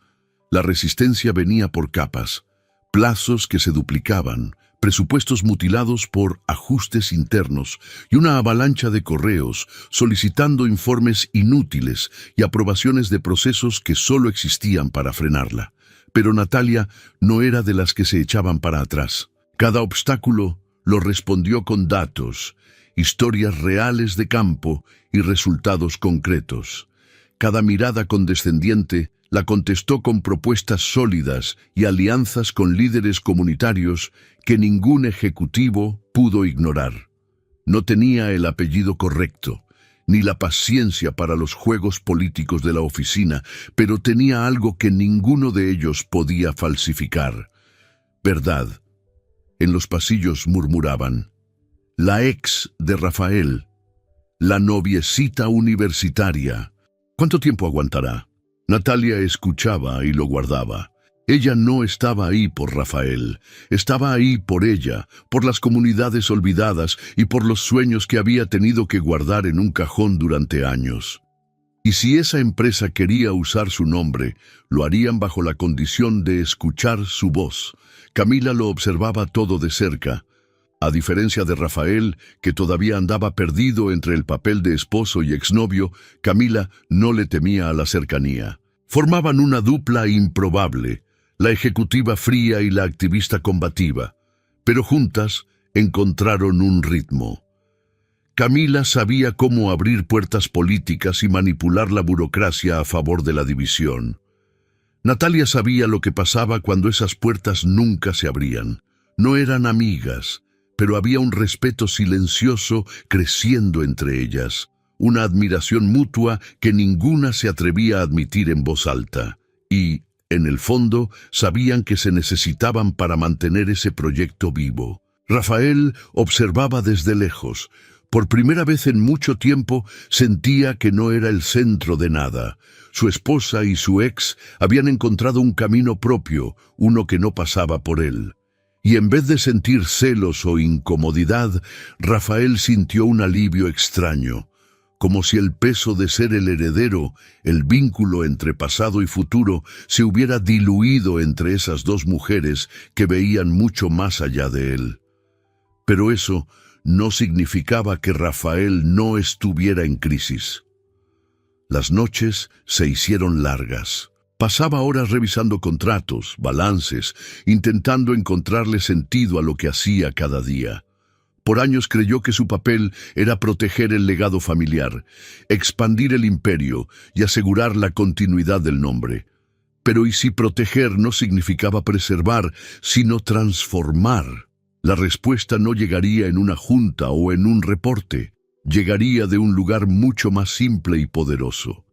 La resistencia venía por capas, plazos que se duplicaban, presupuestos mutilados por ajustes internos y una avalancha de correos solicitando informes inútiles y aprobaciones de procesos que solo existían para frenarla. Pero Natalia no era de las que se echaban para atrás. Cada obstáculo lo respondió con datos, historias reales de campo y resultados concretos. Cada mirada condescendiente la contestó con propuestas sólidas y alianzas con líderes comunitarios que ningún ejecutivo pudo ignorar. No tenía el apellido correcto, ni la paciencia para los juegos políticos de la oficina, pero tenía algo que ninguno de ellos podía falsificar: verdad. En los pasillos murmuraban: la ex de Rafael, la noviecita universitaria. ¿Cuánto tiempo aguantará? Natalia escuchaba y lo guardaba. Ella no estaba ahí por Rafael, estaba ahí por ella, por las comunidades olvidadas y por los sueños que había tenido que guardar en un cajón durante años. Y si esa empresa quería usar su nombre, lo harían bajo la condición de escuchar su voz. Camila lo observaba todo de cerca. A diferencia de Rafael, que todavía andaba perdido entre el papel de esposo y exnovio, Camila no le temía a la cercanía. Formaban una dupla improbable, la ejecutiva fría y la activista combativa, pero juntas encontraron un ritmo. Camila sabía cómo abrir puertas políticas y manipular la burocracia a favor de la división. Natalia sabía lo que pasaba cuando esas puertas nunca se abrían. No eran amigas, pero había un respeto silencioso creciendo entre ellas, una admiración mutua que ninguna se atrevía a admitir en voz alta. Y, en el fondo, sabían que se necesitaban para mantener ese proyecto vivo. Rafael observaba desde lejos. Por primera vez en mucho tiempo sentía que no era el centro de nada. Su esposa y su ex habían encontrado un camino propio, uno que no pasaba por él. Y en vez de sentir celos o incomodidad, Rafael sintió un alivio extraño, como si el peso de ser el heredero, el vínculo entre pasado y futuro, se hubiera diluido entre esas dos mujeres que veían mucho más allá de él. Pero eso no significaba que Rafael no estuviera en crisis. Las noches se hicieron largas. Pasaba horas revisando contratos, balances, intentando encontrarle sentido a lo que hacía cada día. Por años creyó que su papel era proteger el legado familiar, expandir el imperio y asegurar la continuidad del nombre. Pero ¿y si proteger no significaba preservar, sino transformar? La respuesta no llegaría en una junta o en un reporte. Llegaría de un lugar mucho más simple y poderoso.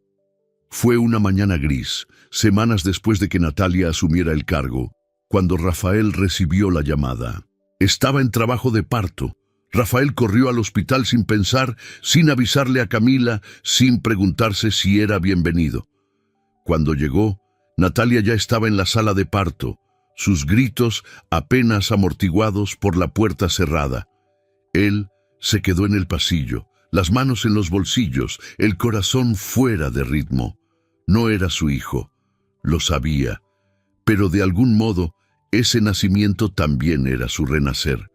Fue una mañana gris, semanas después de que Natalia asumiera el cargo, cuando Rafael recibió la llamada. Estaba en trabajo de parto. Rafael corrió al hospital sin pensar, sin avisarle a Camila, sin preguntarse si era bienvenido. Cuando llegó, Natalia ya estaba en la sala de parto, sus gritos apenas amortiguados por la puerta cerrada. Él se quedó en el pasillo, las manos en los bolsillos, el corazón fuera de ritmo. No era su hijo, lo sabía, pero de algún modo ese nacimiento también era su renacer.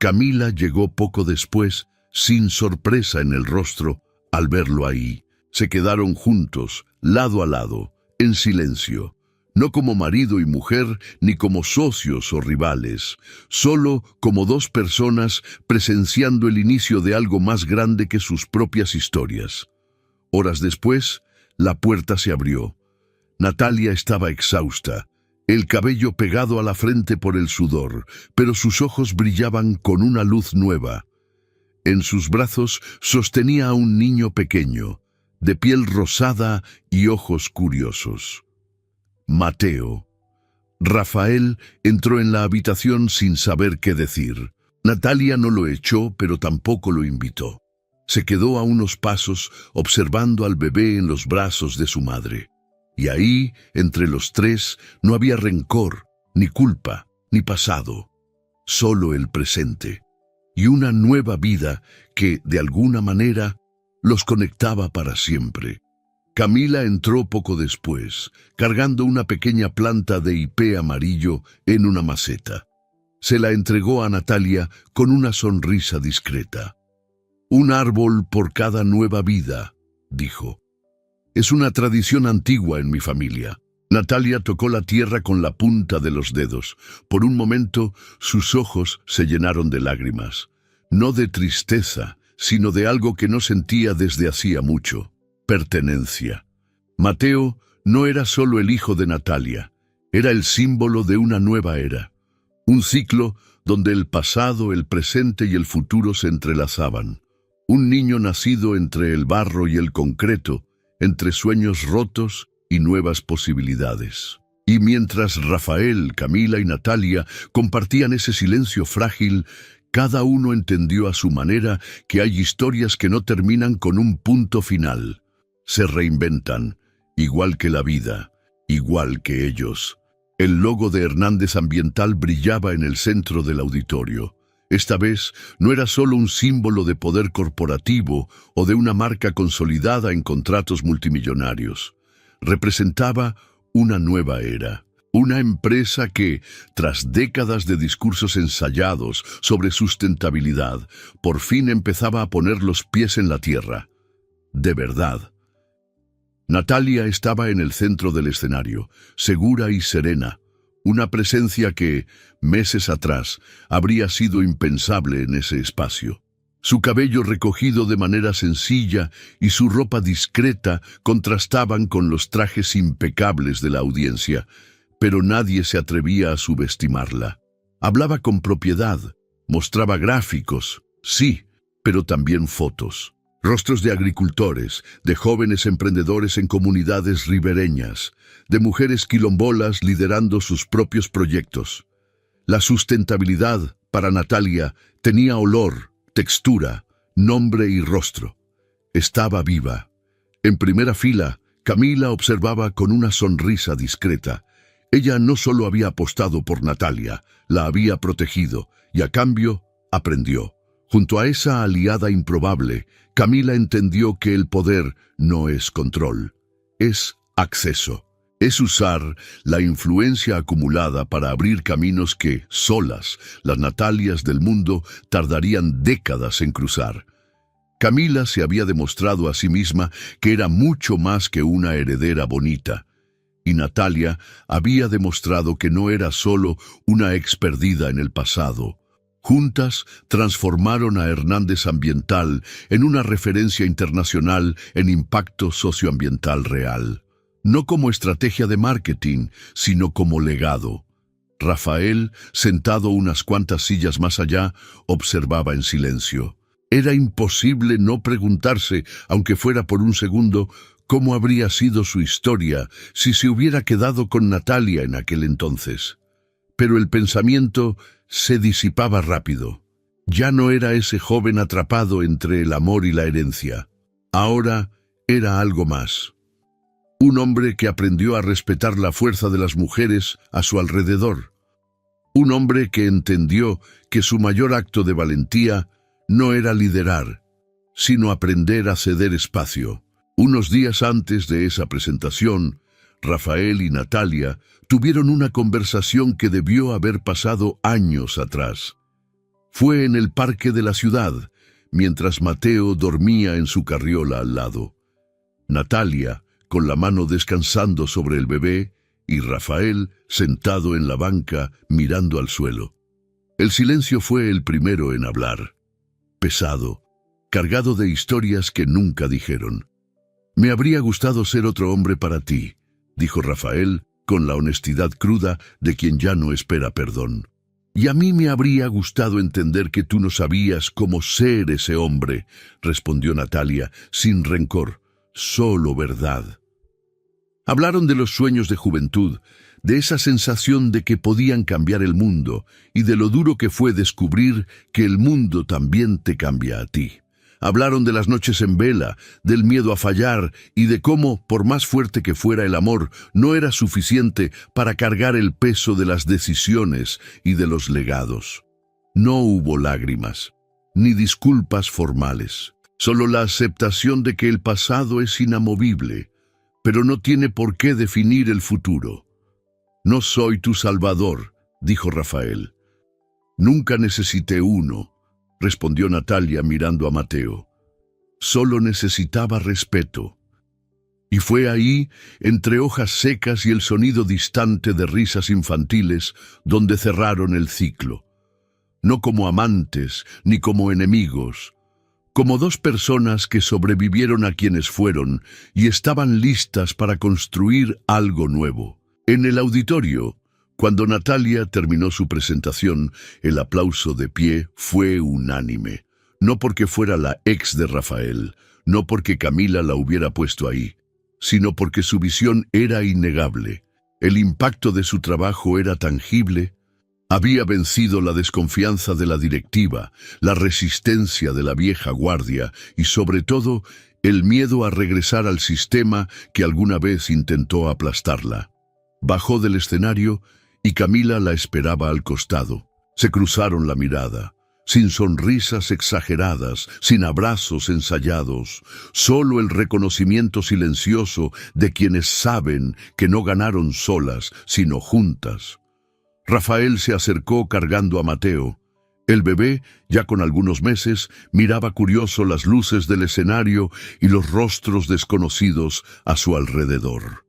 Camila llegó poco después, sin sorpresa en el rostro, al verlo ahí. Se quedaron juntos, lado a lado, en silencio, no como marido y mujer, ni como socios o rivales, solo como dos personas presenciando el inicio de algo más grande que sus propias historias. Horas después, la puerta se abrió. Natalia estaba exhausta, el cabello pegado a la frente por el sudor, pero sus ojos brillaban con una luz nueva. En sus brazos sostenía a un niño pequeño, de piel rosada y ojos curiosos. Mateo. Rafael entró en la habitación sin saber qué decir. Natalia no lo echó, pero tampoco lo invitó. Se quedó a unos pasos observando al bebé en los brazos de su madre. Y ahí, entre los tres, no había rencor, ni culpa, ni pasado. Solo el presente. Y una nueva vida que, de alguna manera, los conectaba para siempre. Camila entró poco después, cargando una pequeña planta de hipé amarillo en una maceta. Se la entregó a Natalia con una sonrisa discreta. «Un árbol por cada nueva vida», dijo. «Es una tradición antigua en mi familia». Natalia tocó la tierra con la punta de los dedos. Por un momento, sus ojos se llenaron de lágrimas. No de tristeza, sino de algo que no sentía desde hacía mucho. Pertenencia. Mateo no era solo el hijo de Natalia, era el símbolo de una nueva era. Un ciclo donde el pasado, el presente y el futuro se entrelazaban. Un niño nacido entre el barro y el concreto, entre sueños rotos y nuevas posibilidades. Y mientras Rafael, Camila y Natalia compartían ese silencio frágil, cada uno entendió a su manera que hay historias que no terminan con un punto final. Se reinventan, igual que la vida, igual que ellos. El logo de Hernández Ambiental brillaba en el centro del auditorio. Esta vez no era solo un símbolo de poder corporativo o de una marca consolidada en contratos multimillonarios. Representaba una nueva era. Una empresa que, tras décadas de discursos ensayados sobre sustentabilidad, por fin empezaba a poner los pies en la tierra. De verdad. Natalia estaba en el centro del escenario, segura y serena, una presencia que, meses atrás, habría sido impensable en ese espacio. Su cabello recogido de manera sencilla y su ropa discreta contrastaban con los trajes impecables de la audiencia, pero nadie se atrevía a subestimarla. Hablaba con propiedad, mostraba gráficos, sí, pero también fotos. Rostros de agricultores, de jóvenes emprendedores en comunidades ribereñas, de mujeres quilombolas liderando sus propios proyectos. La sustentabilidad, para Natalia, tenía olor, textura, nombre y rostro. Estaba viva. En primera fila, Camila observaba con una sonrisa discreta. Ella no solo había apostado por Natalia, la había protegido y a cambio aprendió. Junto a esa aliada improbable, Camila entendió que el poder no es control, es acceso. Es usar la influencia acumulada para abrir caminos que, solas, las Natalias del mundo tardarían décadas en cruzar. Camila se había demostrado a sí misma que era mucho más que una heredera bonita. Y Natalia había demostrado que no era solo una ex perdida en el pasado. Juntas transformaron a Hernández Ambiental en una referencia internacional en impacto socioambiental real. no como estrategia de marketing, sino como legado. Rafael, sentado unas cuantas sillas más allá, observaba en silencio. Era imposible no preguntarse, aunque fuera por un segundo, cómo habría sido su historia si se hubiera quedado con Natalia en aquel entonces. Pero el pensamiento se disipaba rápido. Ya no era ese joven atrapado entre el amor y la herencia. Ahora era algo más. Un hombre que aprendió a respetar la fuerza de las mujeres a su alrededor. Un hombre que entendió que su mayor acto de valentía no era liderar, sino aprender a ceder espacio. Unos días antes de esa presentación, Rafael y Natalia tuvieron una conversación que debió haber pasado años atrás. Fue en el parque de la ciudad, mientras Mateo dormía en su carriola al lado. Natalia, con la mano descansando sobre el bebé, y Rafael sentado en la banca mirando al suelo. El silencio fue el primero en hablar. Pesado, cargado de historias que nunca dijeron. «Me habría gustado ser otro hombre para ti», dijo Rafael, con la honestidad cruda de quien ya no espera perdón. «Y a mí me habría gustado entender que tú no sabías cómo ser ese hombre», respondió Natalia, sin rencor, solo verdad. Hablaron de los sueños de juventud, de esa sensación de que podían cambiar el mundo y de lo duro que fue descubrir que el mundo también te cambia a ti. Hablaron de las noches en vela, del miedo a fallar y de cómo, por más fuerte que fuera el amor, no era suficiente para cargar el peso de las decisiones y de los legados. No hubo lágrimas, ni disculpas formales, solo la aceptación de que el pasado es inamovible, pero no tiene por qué definir el futuro. «No soy tu salvador», dijo Rafael. «Nunca necesité uno», respondió Natalia mirando a Mateo. «Solo necesitaba respeto». Y fue ahí, entre hojas secas y el sonido distante de risas infantiles, donde cerraron el ciclo. No como amantes, ni como enemigos, como dos personas que sobrevivieron a quienes fueron y estaban listas para construir algo nuevo. En el auditorio, cuando Natalia terminó su presentación, el aplauso de pie fue unánime. No porque fuera la ex de Rafael, no porque Camila la hubiera puesto ahí, sino porque su visión era innegable. El impacto de su trabajo era tangible. Había vencido la desconfianza de la directiva, la resistencia de la vieja guardia y, sobre todo, el miedo a regresar al sistema que alguna vez intentó aplastarla. Bajó del escenario y Camila la esperaba al costado. Se cruzaron la mirada, sin sonrisas exageradas, sin abrazos ensayados, solo el reconocimiento silencioso de quienes saben que no ganaron solas, sino juntas. Rafael se acercó cargando a Mateo. El bebé, ya con algunos meses, miraba curioso las luces del escenario y los rostros desconocidos a su alrededor.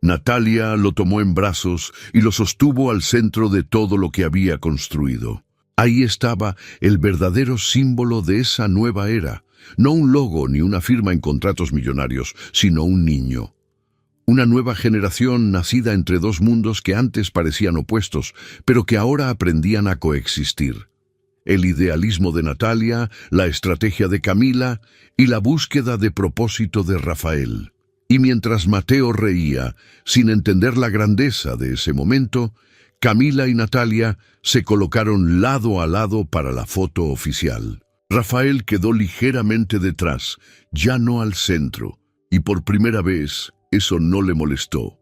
Natalia lo tomó en brazos y lo sostuvo al centro de todo lo que había construido. Ahí estaba el verdadero símbolo de esa nueva era, no un logo ni una firma en contratos millonarios, sino un niño. Una nueva generación nacida entre dos mundos que antes parecían opuestos, pero que ahora aprendían a coexistir. El idealismo de Natalia, la estrategia de Camila y la búsqueda de propósito de Rafael. Y mientras Mateo reía, sin entender la grandeza de ese momento, Camila y Natalia se colocaron lado a lado para la foto oficial. Rafael quedó ligeramente detrás, ya no al centro, y por primera vez eso no le molestó.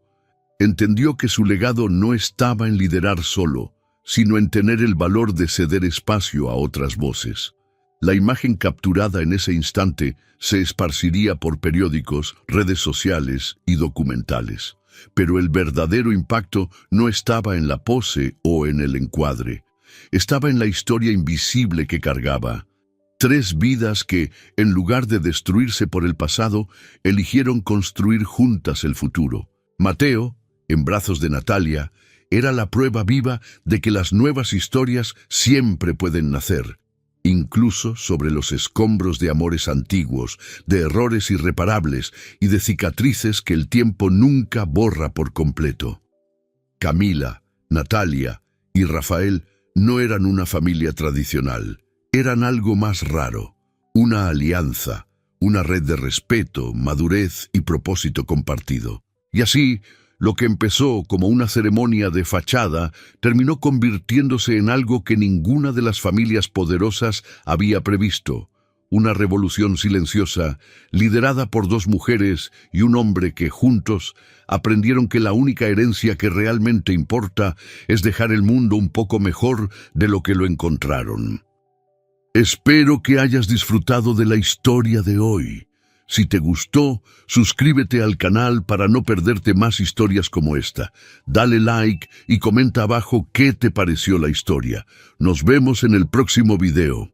Entendió que su legado no estaba en liderar solo, sino en tener el valor de ceder espacio a otras voces. La imagen capturada en ese instante se esparciría por periódicos, redes sociales y documentales. Pero el verdadero impacto no estaba en la pose o en el encuadre. Estaba en la historia invisible que cargaba. 3 vidas que, en lugar de destruirse por el pasado, eligieron construir juntas el futuro. Mateo, en brazos de Natalia, era la prueba viva de que las nuevas historias siempre pueden nacer. incluso sobre los escombros de amores antiguos, de errores irreparables y de cicatrices que el tiempo nunca borra por completo. Camila, Natalia y Rafael no eran una familia tradicional, eran algo más raro, una alianza, una red de respeto, madurez y propósito compartido. Y así, lo que empezó como una ceremonia de fachada terminó convirtiéndose en algo que ninguna de las familias poderosas había previsto. Una revolución silenciosa, liderada por dos mujeres y un hombre que juntos aprendieron que la única herencia que realmente importa es dejar el mundo un poco mejor de lo que lo encontraron. Espero que hayas disfrutado de la historia de hoy. Si te gustó, suscríbete al canal para no perderte más historias como esta. Dale like y comenta abajo qué te pareció la historia. Nos vemos en el próximo video.